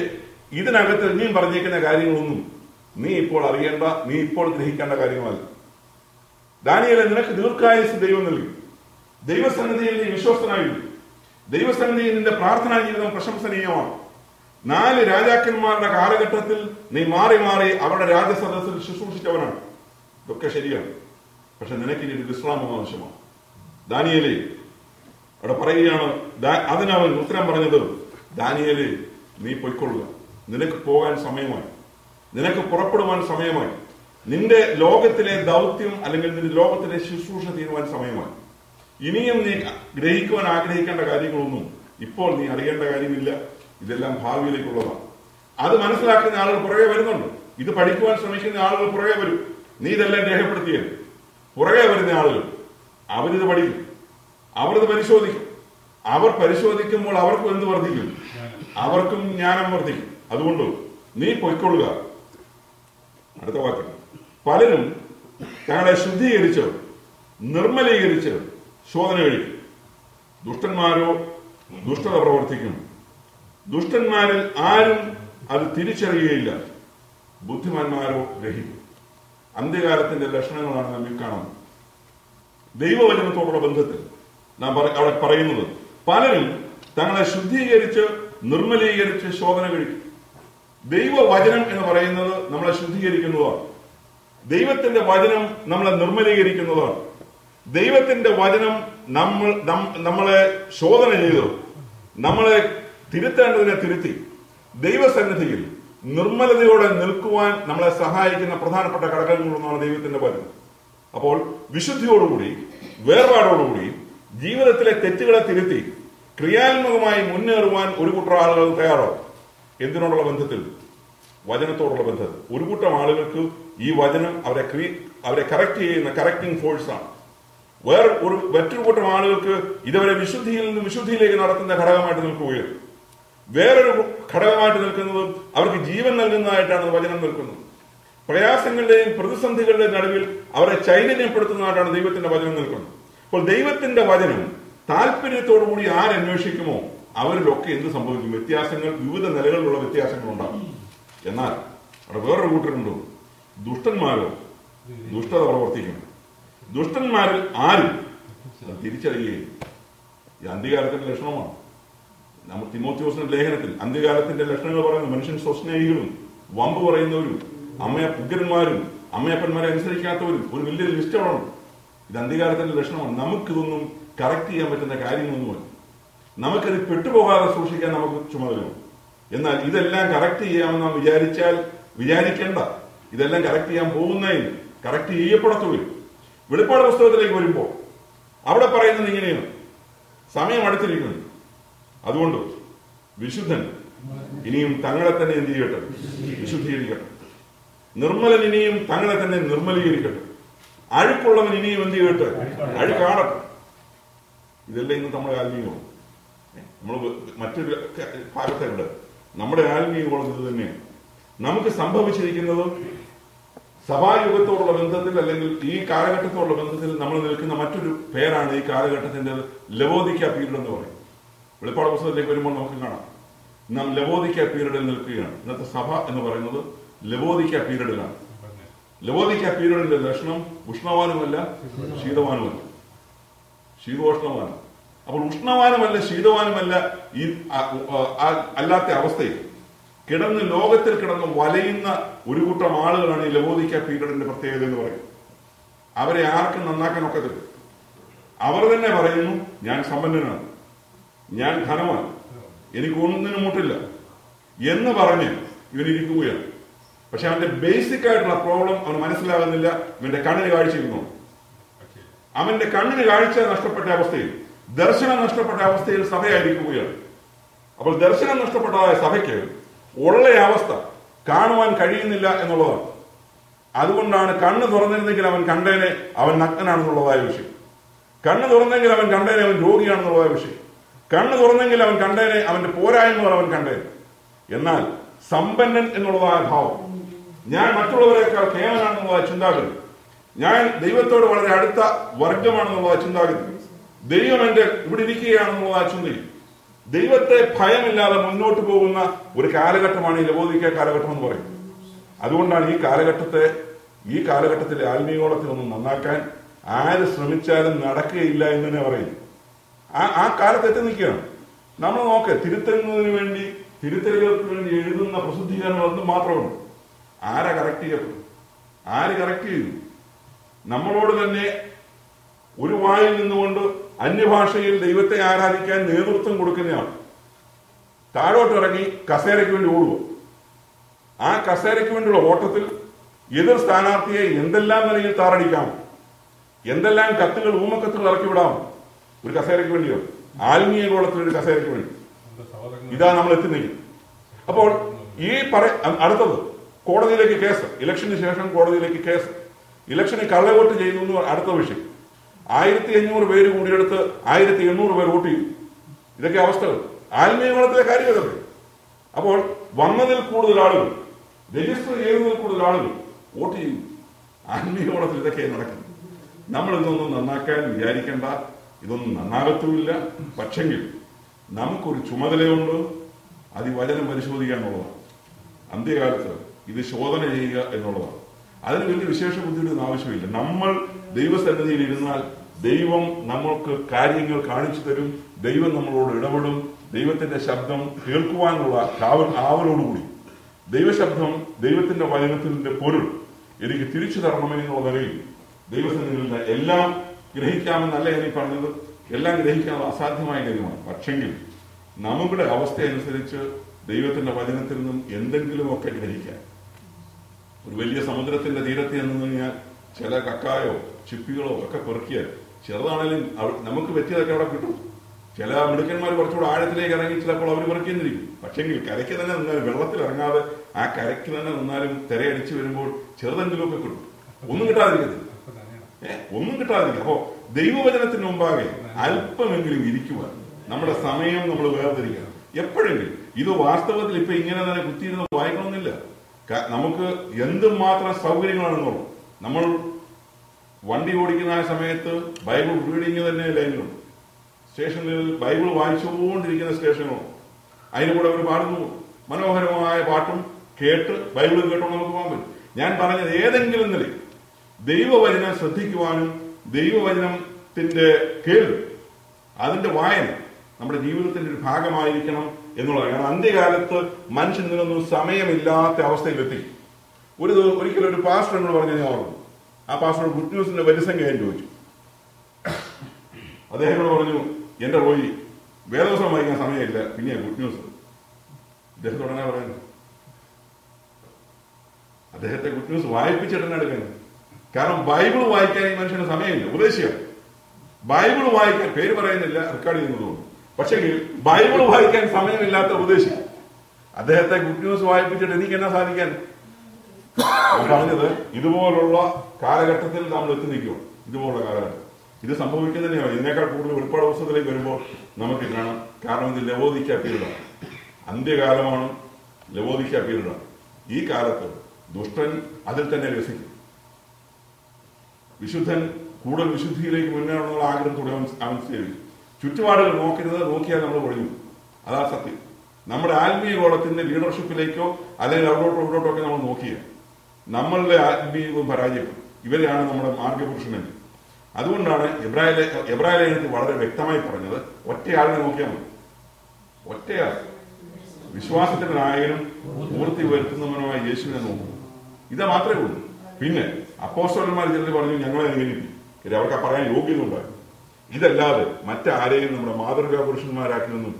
ഇതിനകത്ത് ഇനിയും പറഞ്ഞേക്കുന്ന കാര്യങ്ങളൊന്നും നീ ഇപ്പോൾ അറിയേണ്ട, നീ ഇപ്പോൾ ഗ്രഹിക്കേണ്ട കാര്യങ്ങളല്ല. ദാനിയേല്, നിനക്ക് ദീർഘായുസ് ദൈവം നൽകി, ദൈവസന്നിധിയിൽ നീ വിശ്വസ്തനായിരുന്നു, ദൈവസന്നിധിയിൽ നിന്റെ പ്രാർത്ഥനാ ജീവിതം പ്രശംസനീയമാണ്. 4 രാജാക്കന്മാരുടെ കാലഘട്ടത്തിൽ നീ മാറി മാറി അവരുടെ രാജസദസ്സിൽ ശുശ്രൂഷിച്ചവനാണ്. ഇതൊക്കെ ശരിയാണ്. പക്ഷെ നിനക്കിനി ഒരു വിശ്രാമം ആവശ്യമാണ്. ദാനിയേലേ അവിടെ പറയുകയാണ്, അതിനവൻ ഉത്തരം പറഞ്ഞത്, ദാനിയേലേ നീ പൊയ്ക്കൊള്ളുക, നിനക്ക് പോകാൻ സമയമായി, നിനക്ക് പുറപ്പെടുവാൻ സമയമായി, നിന്റെ ലോകത്തിലെ ദൗത്യം അല്ലെങ്കിൽ നിന്റെ ലോകത്തിലെ ശുശ്രൂഷ തീരുവാൻ സമയമായി. ഇനിയും നീ ഗ്രഹിക്കുവാൻ ആഗ്രഹിക്കേണ്ട കാര്യങ്ങളൊന്നും ഇപ്പോൾ നീ അറിയേണ്ട കാര്യമില്ല. ഇതെല്ലാം ഭാവിയിലേക്കുള്ളതാണ്. അത് മനസ്സിലാക്കുന്ന ആളുകൾ പുറകെ വരുന്നുണ്ട്. ഇത് പഠിക്കുവാൻ ശ്രമിക്കുന്ന ആളുകൾ പുറകെ വരും. നീ ഇതെല്ലാം രേഖപ്പെടുത്തിയത് പുറകെ വരുന്ന ആളുകൾ അവരിത് പഠിക്കും, അവരിത് പരിശോധിക്കും. അവർ പരിശോധിക്കുമ്പോൾ അവർക്കും എന്ത് വർദ്ധിക്കും? അവർക്കും ജ്ഞാനം വർദ്ധിക്കും. അതുകൊണ്ട് നീ പൊയ്ക്കൊള്ളുക. അടുത്ത വാക്യം. പലരും തങ്ങളെ ശുദ്ധീകരിച്ച് നിർമ്മലീകരിച്ച് ശോധന കഴിക്കും. ദുഷ്ടന്മാരോ ദുഷ്ടത പ്രവർത്തിക്കും. ദുഷ്ടന്മാരിൽ ആരും അത് തിരിച്ചറിയുകയില്ല. ബുദ്ധിമാന്മാരോ ഗ്രഹിക്കും. അന്ത്യകാലത്തിന്റെ ലക്ഷണങ്ങളാണ് നാം ഈ കാണുന്നത്. ദൈവവചനത്തോടുള്ള ബന്ധത്തിൽ നാം അവിടെ പറയുന്നത്, പലരും തങ്ങളെ ശുദ്ധീകരിച്ച് നിർമ്മലീകരിച്ച് ശോധന കഴിക്കും. ദൈവവചനം എന്ന് പറയുന്നത് നമ്മളെ ശുദ്ധീകരിക്കുന്നതാണ്. ദൈവത്തിന്റെ വചനം നമ്മളെ നിർമ്മലീകരിക്കുന്നതാണ്. ദൈവത്തിന്റെ വചനം നമ്മളെ ശോധന ചെയ്തു നമ്മളെ തിരുത്തേണ്ടതിനെ തിരുത്തി ദൈവസന്നിധിയിൽ നിർമ്മലതയോടെ നിൽക്കുവാൻ നമ്മളെ സഹായിക്കുന്ന പ്രധാനപ്പെട്ട ഘടകങ്ങളൊന്നാണ് ദൈവത്തിന്റെ വചനം. അപ്പോൾ വിശുദ്ധിയോടുകൂടി വേർപാടോടുകൂടി ജീവിതത്തിലെ തെറ്റുകളെ തിരുത്തി ക്രിയാത്മകമായി മുന്നേറുവാൻ ഒരു കൂട്ടർ ആളുകൾ തയ്യാറാവും. എന്തിനോടുള്ള ബന്ധത്തിൽ? വചനത്തോടുള്ള ബന്ധത്തിൽ. ഒരു കൂട്ടം ആളുകൾക്ക് ഈ വചനം അവരെ കറക്റ്റ് ചെയ്യുന്ന കറക്റ്റിംഗ് ഫോഴ്സാണ്. മറ്റൊരു കൂട്ടം ആളുകൾക്ക് ഇതുവരെ വിശുദ്ധിയിൽ നിന്ന് വിശുദ്ധിയിലേക്ക് നടത്തുന്ന ഘടകമായിട്ട് നിൽക്കുകയാണ്. വേറൊരു ഘടകമായിട്ട് നിൽക്കുന്നതും അവർക്ക് ജീവൻ നൽകുന്നതായിട്ടാണ് വചനം നിൽക്കുന്നത്. പ്രയാസങ്ങളുടെയും പ്രതിസന്ധികളുടെയും നടുവിൽ അവരെ ചൈതന്യപ്പെടുത്തുന്നതായിട്ടാണ് ദൈവത്തിന്റെ വചനം നിൽക്കുന്നത്. അപ്പോൾ ദൈവത്തിന്റെ വചനം താല്പര്യത്തോടുകൂടി ആരന്വേഷിക്കുമോ അവരിലൊക്കെ എന്ത് സംഭവിക്കും? വ്യത്യാസങ്ങൾ, വിവിധ നിലകളിലുള്ള വ്യത്യാസങ്ങൾ ഉണ്ടാകും. എന്നാൽ അവിടെ വേറൊരു കൂട്ടരുണ്ടോ? ദുഷ്ടന്മാരോ ദുഷ്ടത പ്രവർത്തിക്കണം. ദുഷ്ടന്മാരിൽ ആരും തിരിച്ചറിയുകയും ഈ അന്ത്യകാലത്തിന്റെ ലക്ഷണമാണ്. നമ്മൾ തിമോത്തിയോസിന്റെ ലേഖനത്തിൽ അന്ത്യകാലത്തിന്റെ ലക്ഷണങ്ങൾ പറയുന്നു. മനുഷ്യൻ സ്വസ്നേഹികളും വമ്പ് പറയുന്നവരും ഉഗ്രന്മാരും അമ്മയപ്പന്മാരെ അനുസരിക്കാത്തവരും ഒരു വലിയ ലിസ്റ്റ് അവിടെ ഉണ്ട്. ഇത് അന്ത്യകാലത്തിന്റെ ലക്ഷണമാണ്. നമുക്കിതൊന്നും കറക്റ്റ് ചെയ്യാൻ പറ്റുന്ന കാര്യങ്ങളൊന്നുമല്ല. നമുക്കത് പെട്ടുപോകാതെ സൂക്ഷിക്കാൻ നമുക്ക് ചുമതലയുണ്ട്. എന്നാൽ ഇതെല്ലാം കറക്റ്റ് ചെയ്യാമെന്ന് നാം വിചാരിക്കേണ്ട. ഇതെല്ലാം കറക്റ്റ് ചെയ്യാൻ പോകുന്നതിന് കറക്റ്റ് ചെയ്യപ്പെടത്തുമില്ല. വെളിപ്പാട് പുസ്തകത്തിലേക്ക് വരുമ്പോൾ അവിടെ പറയുന്നത് ഇങ്ങനെയാണ്: സമയം അടുത്തിരിക്കുന്നു, അതുകൊണ്ട് വിശുദ്ധൻ ഇനിയും തങ്ങളെ തന്നെ എന്ത് ചെയ്യട്ടെ? വിശുദ്ധീകരിക്കട്ടെ. നിർമ്മലൻ ഇനിയും തങ്ങളെ തന്നെ നിർമ്മലീകരിക്കട്ടെ. അഴുക്കുള്ളവൻ ഇനിയും എന്ത് ചെയ്യട്ടെ? അഴുക്കാടട്ടെ. ഇതെല്ലാം ഇന്ന് നമ്മുടെ ആത്മീയമാണ്. നമ്മൾ മറ്റൊരു ഭാഗത്തെ ഉണ്ട്. നമ്മുടെ ആത്മീയങ്ങളും ഇത് തന്നെയാണ്. നമുക്ക് സംഭവിച്ചിരിക്കുന്നത് സഭായുഗത്തോടുള്ള ബന്ധത്തിൽ അല്ലെങ്കിൽ ഈ കാലഘട്ടത്തോടുള്ള ബന്ധത്തിൽ നമ്മൾ നിൽക്കുന്ന മറ്റൊരു പേരാണ് ഈ കാലഘട്ടത്തിന്റെ ലവോദിക്ക പീരീഡ് എന്ന് പറയും. വെളിപ്പാട് പുസ്തകത്തിലേക്ക് വരുമ്പോൾ നമുക്ക് കാണാം, നാം ലവോദിക്ക പീരീഡിൽ നിൽക്കുകയാണ്. ഇന്നത്തെ സഭ എന്ന് പറയുന്നത് ലവോദിക്ക പീരീഡിലാണ്. ലവോദിക്ക പീരീഡിന്റെ ലക്ഷണം ഉഷ്ണവാനുമല്ല ശീതവാനുമല്ല, ശീതോഷ്ണവാനും. അപ്പോൾ ഉഷ്ണവാനുമല്ല ശീതവാനുമല്ല ഈ അല്ലാത്ത അവസ്ഥയിൽ ലോകത്തിൽ കിടന്ന് വലയുന്ന ഒരു കൂട്ടം ആളുകളാണ് ഈ ലവോദിക്ക പീരീഡിന്റെ പ്രത്യേകത എന്ന് പറയും. അവരെ ആർക്കും നന്നാക്കാൻ ഒക്കത്തില്ല. അവർ തന്നെ പറയുന്നു, ഞാൻ സമ്പന്നനാണ്, ഞാൻ ധനവാൻ, എനിക്ക് ഒന്നിനും മുട്ടില്ല എന്ന് പറഞ്ഞ് ഇവനിരിക്കുകയാണ്. പക്ഷെ അവന്റെ ബേസിക് ആയിട്ടുള്ള പ്രോബ്ലം അവന് മനസ്സിലാകുന്നില്ല. ഇവന്റെ കണ്ണിന് കാഴ്ചയിരുന്നു. അവന്റെ കണ്ണിന് കാഴ്ച നഷ്ടപ്പെട്ട അവസ്ഥയിൽ, ദർശനം നഷ്ടപ്പെട്ട അവസ്ഥയിൽ സഭയായിരിക്കുകയാണ്. അപ്പോൾ ദർശനം നഷ്ടപ്പെട്ടതായ സഭയ്ക്ക് ഉള്ള അവസ്ഥ കാണുവാൻ കഴിയുന്നില്ല എന്നുള്ളതാണ്. അതുകൊണ്ടാണ് കണ്ണ് തുറന്നിരുന്നെങ്കിൽ അവൻ കണ്ടേനെ അവൻ നഗ്നനാണെന്നുള്ളതായ വിഷയം. കണ്ണ് തുറന്നെങ്കിൽ അവൻ കണ്ടേനെ അവൻ രോഗിയാണെന്നുള്ളതായ വിഷയം. കണ്ണ് തുറന്നെങ്കിൽ അവൻ കണ്ടേനെ അവന്റെ പോരായ്മകൾ അവൻ കണ്ടേനെ. എന്നാൽ സമ്പന്നൻ എന്നുള്ളതായ ഭാവം, ഞാൻ മറ്റുള്ളവരെക്കാൾ കേവലാണെന്നുള്ളതായ ചിന്താഗതി, ഞാൻ ദൈവത്തോട് വളരെ അടുത്ത വർഗമാണെന്നുള്ളതായ ചിന്താഗതി, ദൈവം എന്റെ ഇവിടെ ഇരിക്കുകയാണെന്നുള്ളതായ ചിന്തയിൽ ദൈവത്തെ ഭയമില്ലാതെ മുന്നോട്ട് പോകുന്ന ഒരു കാലഘട്ടമാണ് ഈ ലവോദിക്ക കാലഘട്ടം എന്ന് പറയുന്നത്. അതുകൊണ്ടാണ് ഈ കാലഘട്ടത്തിലെ ആത്മീയോളത്തിൽ ഒന്നും നന്നാക്കാൻ ആര് ശ്രമിച്ചാലും നടക്കുകയില്ല എന്ന് തന്നെ പറയുന്നു. ആ കാലത്ത് എത്തി നിൽക്കുകയാണ്. നമ്മൾ തിരുത്തലുകൾക്ക് വേണ്ടി എഴുതുന്ന പ്രസിദ്ധീകരണങ്ങളൊന്നും മാത്രമുണ്ട്. ആരാ കറക്റ്റ് ചെയ്യപ്പെടും? ആര് കറക്റ്റ് ചെയ്തു? നമ്മളോട് തന്നെ ഒരു വായിൽ നിന്നുകൊണ്ട് അന്യഭാഷയിൽ ദൈവത്തെ ആരാധിക്കാൻ നേതൃത്വം കൊടുക്കുന്നതാണ്. താഴോട്ടിറങ്ങി കസേരയ്ക്ക് വേണ്ടി ഓടുക. ആ കസേരയ്ക്ക് വേണ്ടിയുള്ള ഓട്ടത്തിൽ എതിർ സ്ഥാനാർത്ഥിയെ എന്തെല്ലാം നിലയിൽ താറടിക്കാമോ, എന്തെല്ലാം കത്തുകൾ ഊമക്കത്തുകൾ ഇറക്കി വിടാമോ ഒരു കസേരയ്ക്ക് വേണ്ടിയോ, ആത്മീയ ഗോളത്തിൽ ഒരു കസേരയ്ക്ക് വേണ്ടി. ഇതാ നമ്മൾ എത്തി നിൽക്കും. അപ്പോൾ അടുത്തത് കോടതിയിലേക്ക് കേസ്, ഇലക്ഷന് ശേഷം കോടതിയിലേക്ക് കേസ്, ഇലക്ഷന് കള്ളവോട്ട് ചെയ്തു എന്ന് അടുത്ത വിഷയം. 1500 പേര് കൂടിയെടുത്ത് 1800 പേർ വോട്ട് ചെയ്യും. ഇതൊക്കെ അവസ്ഥകൾ ആത്മീയഗോളത്തിലെ കാര്യങ്ങളൊക്കെ. അപ്പോൾ വന്നതിൽ കൂടുതൽ ആളുകൾ, രജിസ്റ്റർ ചെയ്തതിൽ കൂടുതൽ ആളുകൾ വോട്ട് ചെയ്യും. ആത്മീയഗോളത്തിൽ ഇതൊക്കെ നടക്കുന്നത്. നമ്മൾ ഇതൊന്നും നന്നാക്കാൻ വിചാരിക്കേണ്ട, ഇതൊന്നും നന്നാകത്തുമില്ല. പക്ഷെങ്കിൽ നമുക്കൊരു ചുമതലയുണ്ട്, അത് ഈ വചനം പരിശോധിക്കുക എന്നുള്ളതാണ്. അന്ത്യകാലത്ത് ഇത് ശോധന ചെയ്യുക എന്നുള്ളതാണ്. അതിന് വലിയ വിശേഷ ബുദ്ധിയുടെ ആവശ്യമില്ല. നമ്മൾ ദൈവസന്നിധിയിൽ ഇരുന്നാൽ ദൈവം നമ്മൾക്ക് കാര്യങ്ങൾ കാണിച്ചു തരും. ദൈവം നമ്മളോട് ഇടപെടും. ദൈവത്തിന്റെ ശബ്ദം കേൾക്കുവാനുള്ള ആവലോടുകൂടി ദൈവശബ്ദം, ദൈവത്തിന്റെ വചനത്തിന്റെ പൊരുൾ എനിക്ക് തിരിച്ചു തരണമേ എന്നുള്ള നിലയിൽ ദൈവസന്നിധിയിൽ എല്ലാം ഗ്രഹിക്കാമെന്നല്ല എനിക്ക് പറഞ്ഞത്. എല്ലാം ഗ്രഹിക്കാനുള്ള അസാധ്യമായ കാര്യമാണ്. പക്ഷെങ്കിൽ നമ്മുടെ അവസ്ഥ അനുസരിച്ച് ദൈവത്തിന്റെ വചനത്തിൽ നിന്നും എന്തെങ്കിലുമൊക്കെ ഗ്രഹിക്കാൻ. ഒരു വലിയ സമുദ്രത്തിന്റെ തീരത്ത് എന്ന് കഴിഞ്ഞാൽ ചില കക്കായോ ചിപ്പികളോ ഒക്കെ പെറുക്കിയാൽ ചെറുതാണെങ്കിലും നമുക്ക് പറ്റിയതൊക്കെ അവിടെ കിട്ടും. ചില മിടുക്കന്മാർ കുറച്ചുകൂടെ ആഴത്തിലേക്ക് ഇറങ്ങി ചിലപ്പോൾ അവർ പെറുക്കിയെന്നിരിക്കും. പക്ഷെങ്കിൽ കരയ്ക്ക് തന്നെ നിന്നാൽ വെള്ളത്തിൽ ഇറങ്ങാതെ ആ കരയ്ക്ക് തന്നെ നിന്നാലും തിരയടിച്ചു വരുമ്പോൾ ചെറുതെങ്കിലുമൊക്കെ കിട്ടും. ഒന്നും കിട്ടാതിരിക്കത്തില്ല, ഒന്നും കിട്ടാതിരിക്കും. അപ്പോ ദൈവവചനത്തിന് മുമ്പാകെ അല്പമെങ്കിലും ഇരിക്കുവാൻ നമ്മുടെ സമയം നമ്മൾ വേർതിരിക്കണം എപ്പോഴെങ്കിലും. ഇത് വാസ്തവത്തിൽ ഇപ്പൊ ഇങ്ങനെ തന്നെ കുത്തിയിരുന്ന് വായിക്കണമെന്നില്ല. നമുക്ക് എന്തുമാത്രം സൗകര്യങ്ങളാണെന്നുള്ളൂ. നമ്മൾ വണ്ടി ഓടിക്കുന്ന ആ സമയത്ത് ബൈബിൾ റീഡിങ് തന്നെ ലൈനിലുണ്ട്. സ്റ്റേഷനിൽ ബൈബിൾ വായിച്ചുകൊണ്ടിരിക്കുന്ന സ്റ്റേഷനുകളും അതിന് കൂടെ അവർ പാടുന്നു. മനോഹരമായ പാട്ടും കേട്ട് ബൈബിളും കേട്ടോണ്ട് നമുക്ക് പോകാൻ പറ്റും. ഞാൻ പറഞ്ഞത് ഏതെങ്കിലും നിലയിൽ ദൈവവചനം ശ്രദ്ധിക്കുവാനും ദൈവവചനത്തിന്റെ കേൾവി, അതിന്റെ വായന നമ്മുടെ ജീവിതത്തിന്റെ ഒരു ഭാഗമായിരിക്കണം എന്നുള്ളതാണ്. കാരണം അന്ത്യകാലത്ത് മനുഷ്യൻ ഇതിനൊന്നും സമയമില്ലാത്ത അവസ്ഥയിലെത്തി. ഒരിക്കലും ഒരു പാസ്റ്റർ എന്നോട് പറഞ്ഞു, ഞാൻ ഓർമ്മ, ആ പാസ്റ്റർ ഗുഡ് ന്യൂസിന്റെ വരിസംഖ്യ ഞാൻ ചോദിച്ചു. അദ്ദേഹത്തോട് പറഞ്ഞു, എന്റെ റോയി വേദവസം വായിക്കാൻ സമയമില്ല, പിന്നെ ഗുഡ് ന്യൂസ്. അദ്ദേഹത്തോട് എന്നാ പറയുന്നത്? അദ്ദേഹത്തെ ഗുഡ് ന്യൂസ് വായിപ്പിച്ചിട്ട് തന്നെ എടുക്കുന്നത്. കാരണം ബൈബിൾ വായിക്കാൻ ഈ മനുഷ്യന് സമയമില്ല. ഉപദേശിയാണ് ബൈബിൾ വായിക്കാൻ, പേര് പറയുന്നില്ല, റെക്കോർഡ് ചെയ്യുന്നതുകൊണ്ട്. പക്ഷേ ബൈബിൾ വായിക്കാൻ സമയമില്ലാത്ത ഉപദേശി അദ്ദേഹത്തെ ഗുഡ് ന്യൂസ് വായിപ്പിച്ചിട്ട് എനിക്ക് എന്നാ സാധിക്കാൻ? പറഞ്ഞത് ഇതുപോലുള്ള കാലഘട്ടത്തിൽ നമ്മൾ എത്തി നിൽക്കുക. ഇതുപോലുള്ള കാലഘട്ടം ഇത് സംഭവിക്കുന്നതന്നെയാണ്. ഇതിനേക്കാൾ കൂടുതൽ വെളിപ്പാട് പുസ്തകത്തിലേക്ക് വരുമ്പോൾ നമുക്ക് കാണാം. കാരണം ഇത് ലവോദിക്ക പീരീഡാണ്, അന്ത്യകാലമാണ്, ലവോദിക്ക പീരീഡാണ്. ഈ കാലത്ത് ദുഷ്ടൻ അതിൽ തന്നെ രസിക്കും. വിശുദ്ധൻ കൂടുതൽ വിശുദ്ധിയിലേക്ക് മുന്നേറണമെന്നുള്ള ആഗ്രഹത്തോടെ അവൻ സേവിക്കും. ചുറ്റുപാടുകൾ നോക്കരുത്, നോക്കിയാൽ നമ്മൾ ഒഴിഞ്ഞു. അതാ സത്യം. നമ്മുടെ ആത്മീയ ഗോളത്തിന്റെ ലീഡർഷിപ്പിലേക്കോ അല്ലെങ്കിൽ അവിടോട്ടോ ഒക്കെ നമ്മൾ നോക്കിയാൽ നമ്മളുടെ ആത്മീയവും പരാജയപ്പെടും. ഇവരെയാണ് നമ്മുടെ മാർഗപുരുഷനെങ്കിൽ. അതുകൊണ്ടാണ് എബ്രായ ലേഖനത്തിൽ വളരെ വ്യക്തമായി പറഞ്ഞത്, ഒറ്റയാളിനെ നോക്കിയാൽ മതി. ഒറ്റയാൾ വിശ്വാസത്തിന്റെ നായകനും പൂർത്തി വരുത്തുന്നവനുമായ യേശുവിനെ നോക്കും. ഇത് മാത്രമേ ഉള്ളൂ. പിന്നെ അപ്പോസ്തലന്മാർ ചിലർ പറഞ്ഞു ഞങ്ങളെ അനുകരിക്കും, അവർക്ക് പറയാൻ യോഗ്യത ഉണ്ടായിരുന്നു. ഇതല്ലാതെ മറ്റാരെയും നമ്മുടെ മാതൃകാ പുരുഷന്മാരാക്കിയൊന്നും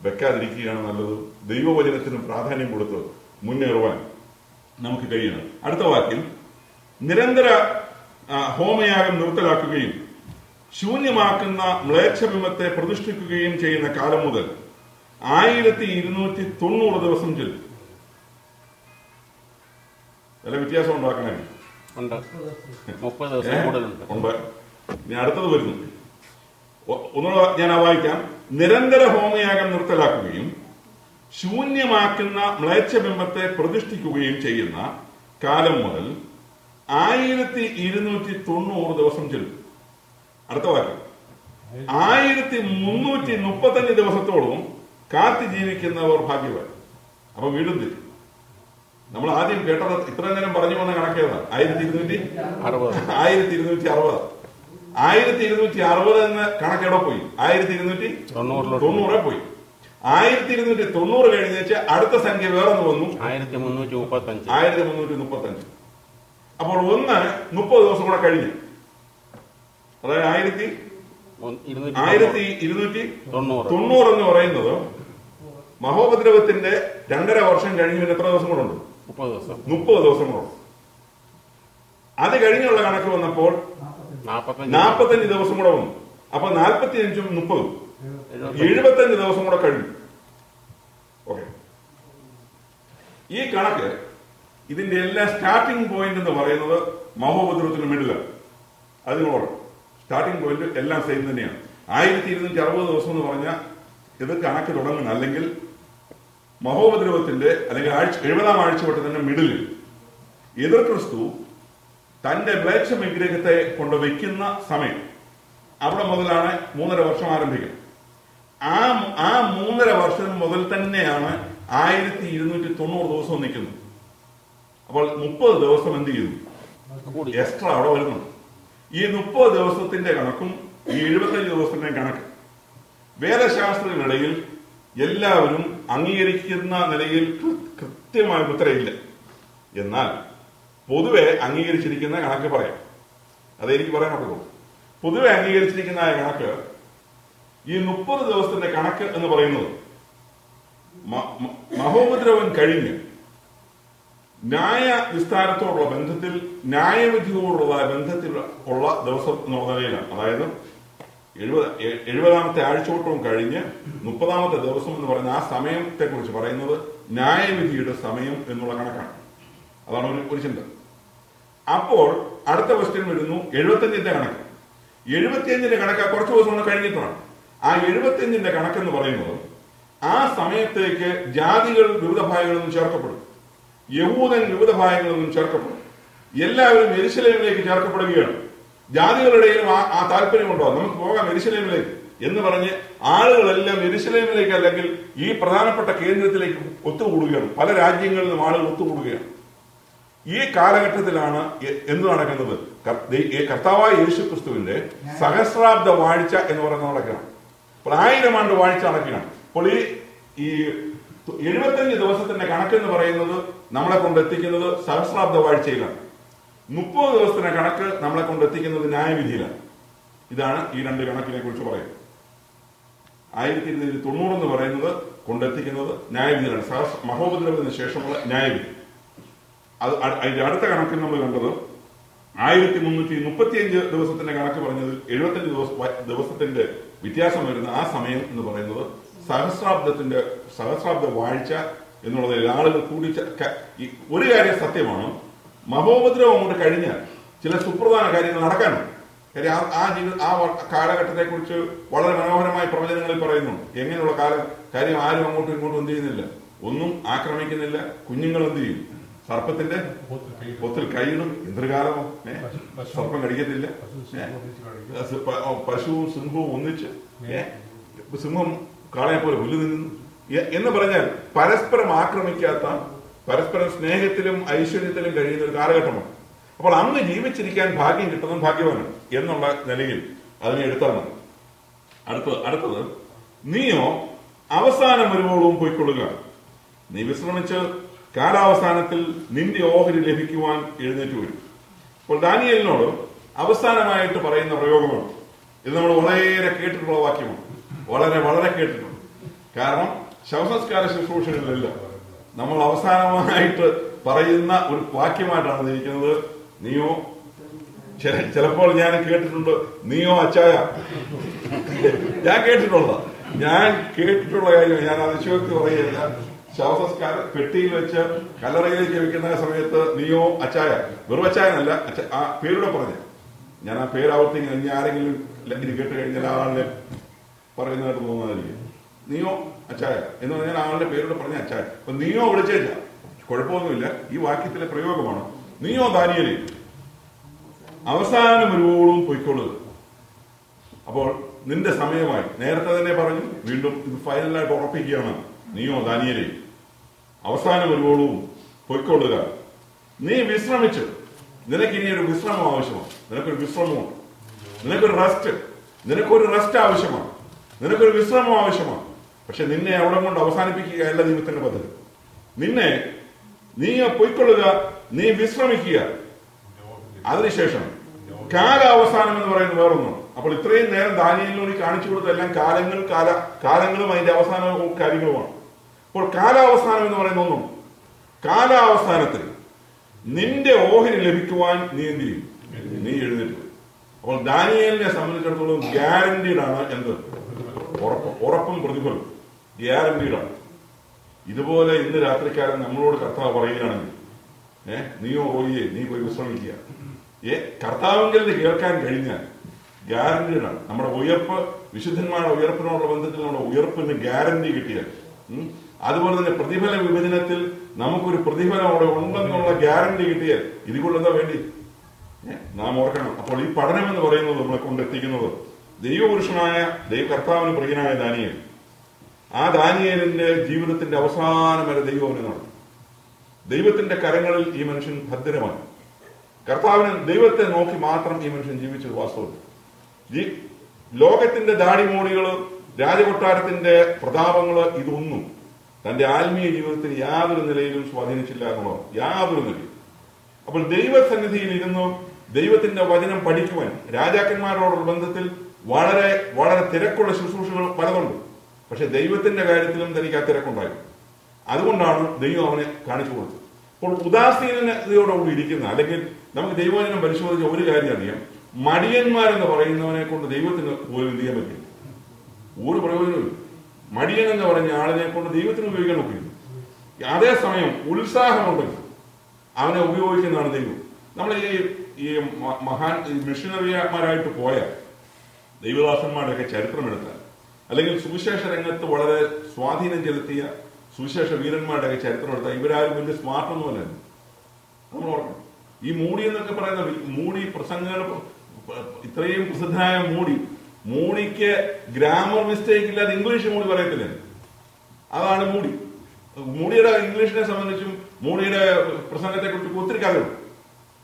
വെക്കാതിരിക്കുകയാണ് നല്ലത്. ദൈവവചനത്തിന് പ്രാധാന്യം കൊടുത്ത് മുന്നേറുവാൻ നമുക്ക് കഴിയണം. അടുത്ത വാക്യം, നിരന്തര ഹോമയാഗം നിർത്തലാക്കുകയും ശൂന്യമാക്കുന്ന മ്ലേച്ഛബിംബത്തെ പ്രതിഷ്ഠിക്കുകയും ചെയ്യുന്ന കാലം മുതൽ 1290 ദിവസം ചെല്ലും. വല്ല വ്യത്യാസം ഉണ്ടാക്കണേ? ഉണ്ട്. ഇനി അടുത്തത് വരുന്നു. ഒന്നുകൂടെ ഞാൻ വായിക്കാം. നിരന്തര ഹോമയാഗം നിർത്തലാക്കുകയും ശൂന്യമാക്കുന്ന മ്ലേച്ഛബിംബത്തെ പ്രതിഷ്ഠിക്കുകയും ചെയ്യുന്ന കാലം മുതൽ 1290 ദിവസം ചെല്ലും. അടുത്ത വാക്യം, 1335 ദിവസത്തോളം കാത്തി ജീവിക്കുന്നവർ ഭാഗ്യവാൻ. അപ്പൊ വീണ്ടും തിരി. നമ്മൾ ആദ്യം കേട്ടത് ഇത്ര നേരം പറഞ്ഞു വന്ന കണക്കേതാ? 1260. 1260 എന്ന കണക്കെവിടെ പോയി? 1290 പോയി. 1290 കഴിഞ്ഞ് വെച്ചാൽ അടുത്ത സംഖ്യ വേറെ വന്നു, 1335. അപ്പോൾ 30 ദിവസം കൂടെ കഴിഞ്ഞു. അതായത് 1290 എന്ന് പറയുന്നത് മഹോപദ്രവത്തിന്റെ 2.5 വർഷം കഴിഞ്ഞ് എത്ര ദിവസം കൂടെ ഉണ്ട്? 30 ദിവസം കൂടെ. അത് കഴിഞ്ഞുള്ള കണക്ക് വന്നപ്പോൾ 45 ദിവസം കൂടെ വന്നു. അപ്പൊ 45ഉം 30ഉം 75 ദിവസം കൂടെ കഴിഞ്ഞു. ഓക്കെ, ഈ കണക്ക് ഇതിന്റെ എല്ലാ സ്റ്റാർട്ടിംഗ് പോയിന്റ് എന്ന് പറയുന്നത് മഹോപദ്രവത്തിന് മിഡിലാണ്. അതിനോട് സ്റ്റാർട്ടിംഗ് പോയിന്റ് എല്ലാം സെയിം തന്നെയാണ്. 1260 ദിവസം എന്ന് പറഞ്ഞാൽ ഇത് കണക്ക് തുടങ്ങുന്ന, അല്ലെങ്കിൽ മഹോപദ്രവത്തിന്റെ അല്ലെങ്കിൽ 70-ാം ആഴ്ചവട്ടത്തിന്റെ മിഡിലിൽ എതിർ ക്രിസ്തു തന്റെ മ്ലേച്ഛ വിഗ്രഹത്തെ കൊണ്ട് വെക്കുന്ന സമയം, അവിടെ മുതലാണ് 3.5 വർഷം ആരംഭിക്കുന്നത്. ആ 3.5 വർഷം മുതൽ തന്നെയാണ് 1290 ദിവസം നിൽക്കുന്നത്. അപ്പോൾ 30 ദിവസം എന്ത് ചെയ്തു? എക്സ്ട്രാ അവിടെ വരുന്നുണ്ട്. ഈ 30 ദിവസത്തിന്റെ കണക്കും ഈ 75 ദിവസത്തിന്റെ കണക്ക് വേദശാസ്ത്രങ്ങളിടയിൽ എല്ലാവരും അംഗീകരിക്കുന്ന നിലയിൽ കൃത്യമായ ഉത്തരവില്ല. എന്നാൽ പൊതുവെ അംഗീകരിച്ചിരിക്കുന്ന കണക്ക് പറയാം. അതെനിക്ക് പറയാൻ പറ്റുള്ളൂ. പൊതുവെ അംഗീകരിച്ചിരിക്കുന്ന കണക്ക്, ഈ 30 ദിവസത്തിന്റെ കണക്ക് എന്ന് പറയുന്നത് മഹോപദ്രവം കഴിഞ്ഞ് ന്യായ വിസ്താരത്തോടുള്ള ബന്ധത്തിൽ, ന്യായവിധിയോടുള്ള ബന്ധത്തിൽ ഉള്ള ദിവസം എന്നുള്ള നിലയിലാണ്. അതായത് 70-ാമത്തെ ആഴ്ചവട്ടവും കഴിഞ്ഞ് 30-ാമത്തെ ദിവസം എന്ന് പറയുന്ന ആ സമയത്തെ കുറിച്ച് പറയുന്നത് ന്യായവിധിയുടെ സമയം എന്നുള്ള കണക്കാണ്. അതാണ് ഒരു ചിന്ത. അപ്പോൾ അടുത്ത ക്വസ്റ്റ്യൻ വരുന്നു 75ന്റെ കണക്ക്. 75ന്റെ കണക്ക് കുറച്ച് ദിവസം കൊണ്ട് കഴിഞ്ഞിട്ടാണ്. ആ 75ന്റെ കണക്കെന്ന് പറയുന്നത് ആ സമയത്തേക്ക് ജാതികൾ വിവിധ ഭാഗങ്ങളിൽ നിന്നും ചേർക്കപ്പെടും, യഹൂദൻ വിവിധ ഭാഗങ്ങളിൽ നിന്നും ചേർക്കപ്പെടും, എല്ലാവരും യെരുശലേമിലേക്ക് ചേർക്കപ്പെടുകയാണ്. ജാതികളുടെയും ആ താല്പര്യമുണ്ടോ നമുക്ക് പോകാം യെരുശലേമിലേക്ക് എന്ന് പറഞ്ഞ് ആളുകളെല്ലാം യെരുശലേമിലേക്ക് അല്ലെങ്കിൽ ഈ പ്രധാനപ്പെട്ട കേന്ദ്രത്തിലേക്ക് ഒത്തുകൂടുകയാണ്. പല രാജ്യങ്ങളിൽ നിന്നും ആളുകൾ ഒത്തുകൂടുകയാണ്. ഈ കാലഘട്ടത്തിലാണ് എന്ത് നടക്കുന്നത്? കർത്താവായ യേശു ക്രിസ്തുവിന്റെ സഹസ്രാബ്ദ വാഴ്ച എന്ന് പറയുന്നത് നടക്കുകയാണ്. അപ്പോൾ 1000 ആണ്ട് വാഴ്ച നടക്കുകയാണ്. അപ്പോൾ ഈ 75 ദിവസത്തിന്റെ കണക്കെന്ന് പറയുന്നത് നമ്മളെ കൊണ്ടെത്തിക്കുന്നത് സഹസ്രാബ്ദ വാഴ്ചയിലാണ്. 30 ദിവസത്തിന്റെ കണക്ക് നമ്മളെ കൊണ്ടെത്തിക്കുന്നത് ന്യായവിധിയിലാണ്. ഇതാണ് ഈ രണ്ട് കണക്കിനെ കുറിച്ച് പറയുന്നത്. 1290 എന്ന് പറയുന്നത് കൊണ്ടെത്തിക്കുന്നത് ന്യായവിധിയിലാണ്, മഹോപദ്രവത്തിന് ശേഷമുള്ള ന്യായവിധി. അത് അതിന്റെ അടുത്ത കണക്കിൽ നമ്മൾ കണ്ടത് 1335 ദിവസത്തിന്റെ കണക്ക് പറഞ്ഞത് 75 ദിവസത്തിന്റെ വ്യത്യാസം വരുന്ന ആ സമയം എന്ന് പറയുന്നത് സഹസ്രാബ്ദ വാഴ്ച എന്നുള്ളതിൽ ആളുകൾ കൂടി. ഒരു കാര്യം സത്യമാണ്, മഹോപദ്രവം കൊണ്ട് കഴിഞ്ഞാൽ ചില സുപ്രധാന കാര്യങ്ങൾ നടക്കാനുണ്ട്. കാര്യം ആ കാലഘട്ടത്തെ കുറിച്ച് വളരെ മനോഹരമായ പ്രവചനങ്ങളിൽ പറയുന്നുണ്ട്. എങ്ങനെയുള്ള കാര്യം ആരും അങ്ങോട്ടും ഇങ്ങോട്ടും എന്ത് ചെയ്യുന്നില്ല, ഒന്നും ആക്രമിക്കുന്നില്ല. കുഞ്ഞുങ്ങൾ എന്ത് ചെയ്യും? സർപ്പത്തിന്റെ പൊത്തിൽ കൈയിടും. എന്തൊരുകാലമോ സർപ്പം കടിക്കത്തില്ല. പശുവും സിംഹവും ഒന്നിച്ച്, സിംഹം കാളയെ പോലെ പുല്ല് നിന്നു എന്ന് പറഞ്ഞാൽ പരസ്പരം ആക്രമിക്കാത്ത, പരസ്പരം സ്നേഹത്തിലും ഐശ്വര്യത്തിലും കഴിയുന്ന ഒരു കാലഘട്ടമാണ്. അപ്പോൾ അന്ന് ജീവിച്ചിരിക്കാൻ ഭാഗ്യം കിട്ടുന്നത് ഭാഗ്യവാനാണ് എന്നുള്ള നിലയിൽ അതിനെ എടുത്താൽ മതി. അടുത്തത് നീയോ അവസാനം വരുവോളും പോയിക്കൊള്ളുക. നീ വിശ്രമിച്ച് കാലാവസാനത്തിൽ നിന്റെ ഓഹരി ലഭിക്കുവാൻ എഴുന്നേറ്റ് വരും. അപ്പോൾ ദാനിയേലിനോട് അവസാനമായിട്ട് പറയുന്ന പ്രയോഗമാണ് ഇത്. നമ്മൾ വളരെ കേട്ടിട്ടുള്ള വാക്യമാണ്, വളരെ കേട്ടിട്ടുണ്ട്. കാരണം ശവസംസ്കാര ശുശ്രൂഷകളിലെല്ലാം നമ്മൾ അവസാനമായിട്ട് പറയുന്ന ഒരു വാക്യമായിട്ടാണ് ഇരിക്കുന്നത്. നീയോ, ചിലപ്പോൾ ഞാൻ കേട്ടിട്ടുണ്ട്, നീയോ അച്ചായ. ഞാൻ കേട്ടിട്ടുള്ള കാര്യം ഞാൻ അതിശയോക്തി പറയുകയല്ല. ശവസംസ്കാര പെട്ടിയിൽ വെച്ച് കല്ലറയിലേക്ക് വെക്കുന്ന സമയത്ത് നീയോ അച്ചായ, വെറും അച്ചായനല്ല, ആ പേരുടെ പറഞ്ഞ, ഞാൻ ആ പേര് ആവർത്തിക്കുന്ന ഇനി ആരെങ്കിലും ഇത് കേട്ട് കഴിഞ്ഞാൽ ആളിനെ പറയുന്നതായിട്ട് തോന്നാതിരിക്കും. നീയോ അച്ചായ എന്ന് പറഞ്ഞാൽ ആളുടെ പേരോട് പറഞ്ഞ അച്ചായ. അപ്പൊ നീയോ വിളിച്ചേച്ച കുഴപ്പമൊന്നുമില്ല, ഈ വാക്യത്തിലെ പ്രയോഗമാണ്. നീയോ ദാനിയേലേ അവസാനം ഒരുവോളും പൊയ്ക്കൊള്ളുക. അപ്പോൾ നിന്റെ സമയമായി നേരത്തെ തന്നെ പറഞ്ഞു, വീണ്ടും ഇത് ഫൈനലായിട്ട് ഉറപ്പിക്കുകയാണ്. നീയോ ദാനിയേലേ അവസാനം ഒരുവോളും പൊയ്ക്കൊള്ളുക. നീ വിശ്രമിച്ച്, നിനക്കിനി ഒരു വിശ്രമം ആവശ്യമാണ്. നിനക്കൊരു വിശ്രമമുണ്ട്, നിനക്കൊരു റെസ്റ്റ് ആവശ്യമാണ്, നിനക്കൊരു വിശ്രമം ആവശ്യമാണ്. പക്ഷെ നിന്നെ അവിടെ കൊണ്ട് അവസാനിപ്പിക്കുകയല്ല ദൈവത്തിന്റെ പദ്ധതി. നീ പൊയ്ക്കൊള്ളുക, നീ വിശ്രമിക്കുക. അതിനുശേഷം കാലാവസാനം എന്ന് പറയുന്നത് വേറൊന്നും. അപ്പോൾ ഇത്രയും നേരം ദാനിയേലിനോട് കാണിച്ചു കൊടുത്തതെല്ലാം കാലങ്ങളും അതിന്റെ അവസാന കാര്യങ്ങളുമാണ്. അപ്പോൾ കാലാവസാനം എന്ന് പറയുന്ന ഒന്നും, കാലാവസാനത്തിൽ നിന്റെ ഓഹരി ലഭിക്കുവാൻ നീ എന്ത് ചെയ്യും? നീ എഴുന്നേറ്റ്. അപ്പോൾ ദാനിയേലിനെ സംബന്ധിച്ചിടത്തോളം ഗ്യാരണ്ടീഡാണ് എന്ത്? ഉറപ്പും പ്രതിഫലം ഗ്യാരണ്ടീഡാണ്. ഇതുപോലെ ഇന്ന് രാത്രിക്കാരൻ നമ്മളോട് കർത്താവ് പറയുകയാണെങ്കിൽ, നീയോ പോയേ, നീ പോയി വിശ്രമിക്കുക. കർത്താവിൽ കേൾക്കാൻ കഴിഞ്ഞാൽ ഗ്യാരണ്ടീഡാണ്. നമ്മുടെ ഉയർപ്പ്, വിശുദ്ധന്മാരുടെ ഉയർപ്പിനോടുള്ള ബന്ധത്തിൽ നമ്മുടെ ഉയർപ്പിന് ഗ്യാരണ്ടി കിട്ടിയാൽ, അതുപോലെ തന്നെ പ്രതിഫല വിഭജനത്തിൽ നമുക്കൊരു പ്രതിഫലം അവിടെ ഉണ്ടെന്നുള്ള ഗ്യാരണ്ടി കിട്ടിയാൽ ഇതുകൊണ്ടെന്താ വേണ്ടി നാം ഓർക്കണം. അപ്പോൾ ഈ പഠനം എന്ന് പറയുന്നത് നമ്മളെ കൊണ്ടെത്തിക്കുന്നത് ദൈവപുരുഷനായ കർത്താവിന് പ്രിയനായ ദാനിയേൽ. ആ ദാനിയേലിന്റെ ജീവിതത്തിന്റെ അവസാനം വരെ ദൈവം നടന്നു. ദൈവത്തിന്റെ കരങ്ങളിൽ ഈ മനുഷ്യൻ ഭദ്രമാണ്. ദൈവത്തെ നോക്കി മാത്രം ഈ മനുഷ്യൻ ജീവിച്ചത് വാസ്തവം. ഈ ലോകത്തിന്റെ ദാടിമോടികള്, രാജകൊട്ടാരത്തിന്റെ പ്രതാപങ്ങള്, ഇതൊന്നും തന്റെ ആത്മീയ ജീവിതത്തിൽ യാതൊരു നിലയിലും സ്വാധീനിച്ചില്ല എന്നുള്ളത്, യാതൊരു നിലയും. അപ്പോൾ ദൈവസന്നിധിയിൽ ഇരുന്ന് ദൈവത്തിന്റെ വചനം പഠിക്കുവാൻ രാജാക്കന്മാരോടുള്ള ബന്ധത്തിൽ വളരെ തിരക്കുള്ള ശുശ്രൂഷകൾ പലതുണ്ട്. പക്ഷെ ദൈവത്തിന്റെ കാര്യത്തിലും തനിക്ക് ആ തിരക്കുണ്ടായി. അതുകൊണ്ടാണ് ദൈവം അവനെ കാണിച്ചു കൊടുത്തത്. അപ്പോൾ ഉദാസീനതയോടുകൂടി ഇരിക്കുന്ന, അല്ലെങ്കിൽ നമുക്ക് ദൈവവചനം പരിശോധിച്ച ഒരു കാര്യം അറിയാം, മടിയന്മാരെന്ന് പറയുന്നവനെ കൊണ്ട് ദൈവത്തിന് പോലും എന്ത് ചെയ്യാൻ പറ്റില്ല, ഒരു പ്രയോജനമില്ല. മടിയൻ എന്ന് പറഞ്ഞ ആളിനെ കൊണ്ട് ദൈവത്തിന് ഉപയോഗിക്കാൻ നോക്കിയിരുന്നു. അതേസമയം ഉത്സാഹമുണ്ടെങ്കിൽ അവനെ ഉപയോഗിക്കുന്നതാണ് ദൈവം. നമ്മൾ ഈ മഹാൻ മിഷണറിമാരായിട്ട് പോയ ദൈവദാസന്മാരുടെയൊക്കെ ചരിത്രമെടുത്താൽ, അല്ലെങ്കിൽ സുവിശേഷ രംഗത്ത് വളരെ സ്വാധീനം ചെലുത്തിയ സുവിശേഷ വീരന്മാരുടെയൊക്കെ ചരിത്രം എടുത്താൽ ഇവരാരും വലിയ സ്മാർട്ടൊന്നുമല്ല. നമ്മൾ ഓർക്കണം, ഈ മൂടി എന്നൊക്കെ പറയുന്ന മൂടി പ്രസംഗങ്ങൾ, ഇത്രയും പ്രസിദ്ധനായ മൂടിക്ക് ഗ്രാമർ മിസ്റ്റേക്ക് ഇല്ലാതെ ഇംഗ്ലീഷ് മൂടി പറയത്തില്ല. അതാണ് മൂടിയുടെ ഇംഗ്ലീഷിനെ സംബന്ധിച്ചും മൂടിയുടെ പ്രസംഗത്തെ കുറിച്ച് ഒത്തിരി കാര്യമുണ്ട്.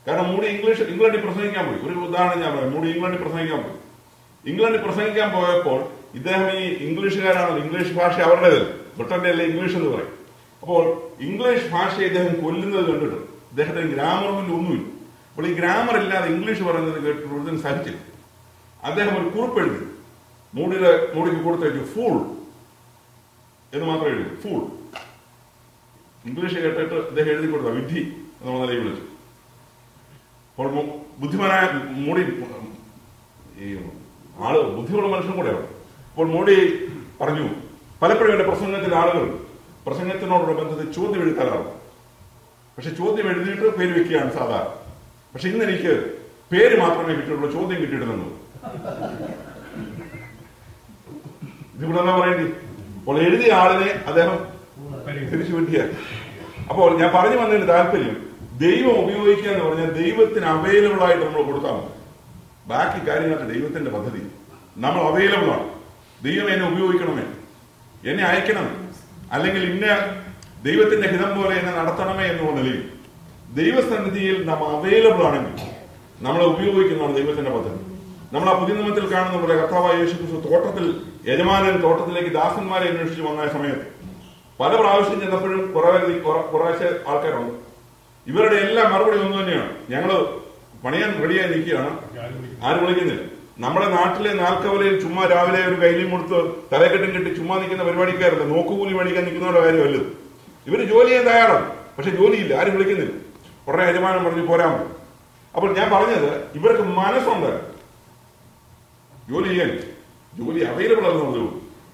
കാരണം മൂടി ഇംഗ്ലണ്ടിൽ പ്രസംഗിക്കാൻ പോയി. ഒരു ഉദാഹരണം ഞാൻ പറയാം. മൂടി ഇംഗ്ലണ്ടിൽ പ്രസംഗിക്കാൻ പോയപ്പോൾ ഇദ്ദേഹം ഈ ഇംഗ്ലീഷുകാരാണല്ലോ, ഇംഗ്ലീഷ് ഭാഷ അവരുടേത്, ബ്രിട്ടന്റെ അല്ലേ ഇംഗ്ലീഷ് എന്ന് പറയും. അപ്പോൾ ഇംഗ്ലീഷ് ഭാഷയെ ഇദ്ദേഹം കൊല്ലുന്നത് കണ്ടിട്ട് ഇദ്ദേഹത്തിന് ഗ്രാമറിൽ ഒന്നുമില്ല. അപ്പോൾ ഈ ഗ്രാമർ ഇല്ലാതെ ഇംഗ്ലീഷ് പറയുന്നത് കേട്ടിട്ട് സഹിച്ചില്ല. അദ്ദേഹം ഒരു കുറിപ്പ് എഴുതി, മൂടിക്ക് കൊടുത്തേക്ക് ഫൂൾ എന്ന് മാത്രമേ എഴുതി. ഫൂൾ ഇംഗ്ലീഷ് കേട്ടിട്ട് അദ്ദേഹം എഴുതി കൊടുത്ത വിധി എന്നുള്ള നിലയിൽ വിളിച്ചു. അപ്പോൾ ബുദ്ധിമാനായ മൂടി, ഈ ആള് ബുദ്ധിയുള്ള മനുഷ്യനും കൂടെയാണ്. അപ്പോൾ മൂടി പറഞ്ഞു, പലപ്പോഴും എന്റെ പ്രസംഗത്തിലെ ആളുകൾ പ്രസംഗത്തിനോടുള്ള ബന്ധത്തിൽ ചോദ്യം എഴുതാറാണ്. പക്ഷെ ചോദ്യം എഴുതിയിട്ട് പേര് വെക്കുകയാണ് സാധാരണ. പക്ഷെ ഇന്ന് എനിക്ക് പേര് മാത്രമേ കിട്ടിയിട്ടുള്ളൂ, ചോദ്യം കിട്ടിയിടുന്നു. ഇതിവിടെ എന്താ പറയേണ്ടി? അപ്പോൾ എഴുതിയ ആളിനെ അദ്ദേഹം തിരിച്ചു വിട്ടിയാൽ. അപ്പോൾ ഞാൻ പറഞ്ഞു വന്നതിന് താല്പര്യം, ദൈവം ഉപയോഗിക്കുക എന്ന് പറഞ്ഞാൽ ദൈവത്തിന് അവൈലബിൾ ആയിട്ട് നമ്മൾ കൊടുത്താൽ മതി. ബാക്കി കാര്യങ്ങളൊക്കെ ദൈവത്തിന്റെ പദ്ധതി. നമ്മൾ അവൈലബിൾ ആണ്. ദൈവം എന്നെ ഉപയോഗിക്കണമേ, എന്നെ അയക്കണമേ, അല്ലെങ്കിൽ ഇന്ന ദൈവത്തിന്റെ ഹിതം പോലെ എന്നെ നടത്തണമേ എന്നുള്ള നിലയിൽ ദൈവസന്നിധിയിൽ നാം അവൈലബിൾ ആണെങ്കിൽ നമ്മളെ ഉപയോഗിക്കുന്നതാണ് ദൈവത്തിന്റെ പദ്ധതി. നമ്മൾ ആ പുതിയ നിയമത്തിൽ കാണുന്ന പോലെ കർത്താവായ യേശുക്രിസ്തു തോട്ടത്തിൽ, യജമാനൻ തോട്ടത്തിലേക്ക് ദാസന്മാരെ അന്വേഷിച്ച് വന്ന സമയത്ത് പല പ്രാവശ്യം ചെന്നപ്പോഴും കുറേശ്ശെ ആൾക്കാരുണ്ട്. ഇവരുടെ എല്ലാം മറുപടി ഒന്നു തന്നെയാണ്, ഞങ്ങള് പണിയാൻ റെഡിയായി നിൽക്കുകയാണ്, ആരും വിളിക്കുന്നില്ല. നമ്മുടെ നാട്ടിലെ നാൽക്കവലയിൽ ചുമ്മാ രാവിലെ ഒരു കൈലിയും കൊടുത്ത് തലക്കെട്ടും കെട്ടി ചുമ്മാ നിൽക്കുന്ന പരിപാടിക്കാരല്ല, നോക്കുകൂലി മേടിക്കാൻ നിൽക്കുന്നവരുടെ കാര്യം വല്ലത്. ഇവര് ജോലി ചെയ്യാൻ തയ്യാറാണ്, പക്ഷെ ജോലിയില്ല, ആരും വിളിക്കുന്നില്ല. ഉടനെ യജമാനം പറഞ്ഞു പോരാൻ. അപ്പോൾ ഞാൻ പറഞ്ഞത്, ഇവർക്ക് മനസ്സുണ്ട് ജോലി ചെയ്യാൻ. ജോലി അവൈലബിൾ ആകുന്നുള്ളൂ,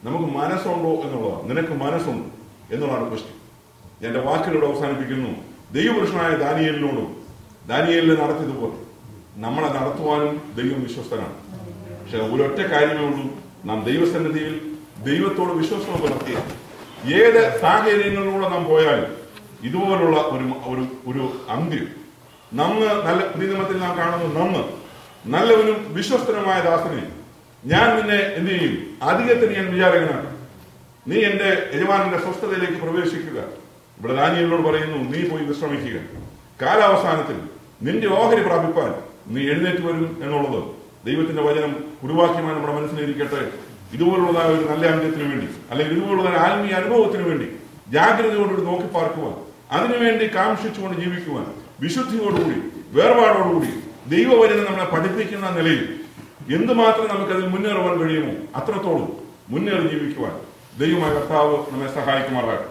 നമുക്ക് മനസ്സുണ്ടോ എന്നുള്ളതാണ്. നിനക്ക് മനസ്സുണ്ട് എന്നുള്ളതാണ് ക്വസ്റ്റ്യൻ. എന്റെ വാക്കിലൂടെ അവസാനിപ്പിക്കുന്നു. ദൈവപുരുഷനായ ദാനിയേലിനെ നടത്തിയതുപോലെ നമ്മളെ നടത്തുവാനും ദൈവം വിശ്വസ്തനാണ്. പക്ഷെ ഒരൊറ്റ കാര്യമേ ഉള്ളൂ, നാം ദൈവസന്നിധിയിൽ ദൈവത്തോട് വിശ്വസ്തത പുലർത്തിയ ഏത് സാഹചര്യങ്ങളിലൂടെ നാം പോയാലും ഇതുപോലുള്ള ഒരു അന്ത്യം നല്ല പുതിയ നാം കാണുന്നു. നല്ലവനും വിശ്വസ്തനുമായ ദാസനെ ഞാൻ നിന്നെ എന്ത് ചെയ്യും? അധികത്തിന് ഞാൻ വിചാരകനാണ്. നീ എന്റെ യജമാനന്റെ സ്വസ്ഥതയിലേക്ക് പ്രവേശിക്കുക. ഇവിടെ ദാനിയേലിനോട് പറയുന്നു, നീ പോയി വിശ്രമിക്കുക. കാലാവസാനത്തിൽ നിന്റെ ഓഹരി പ്രാപിപ്പാൻ നീ എഴുന്നേറ്റ് വരും എന്നുള്ളത് ദൈവത്തിന്റെ വചനം കുറുവാക്യമായി നമ്മുടെ മനസ്സിലിരിക്കട്ടെ. ഇതുപോലുള്ളതായ ഒരു നല്ല അന്ത്യത്തിന് വേണ്ടി, അല്ലെങ്കിൽ ഇതുപോലുള്ളതായ ആത്മീയ അനുഭവത്തിന് വേണ്ടി ജാഗ്രതയോടുകൂടി നോക്കി പാർക്കുവാൻ, അതിനുവേണ്ടി കാംക്ഷിച്ചുകൊണ്ട് ജീവിക്കുവാൻ, വിശുദ്ധിയോടുകൂടി വേർപാടോടുകൂടി ദൈവവചനം നമ്മളെ പഠിപ്പിക്കുന്ന നിലയിൽ എന്തുമാത്രം നമുക്കതിൽ മുന്നേറുവാൻ കഴിയുമോ അത്രത്തോളം മുന്നേറി ജീവിക്കുവാൻ ദൈവമായ കർത്താവ് നമ്മെ സഹായിക്കുമാറാകട്ടെ.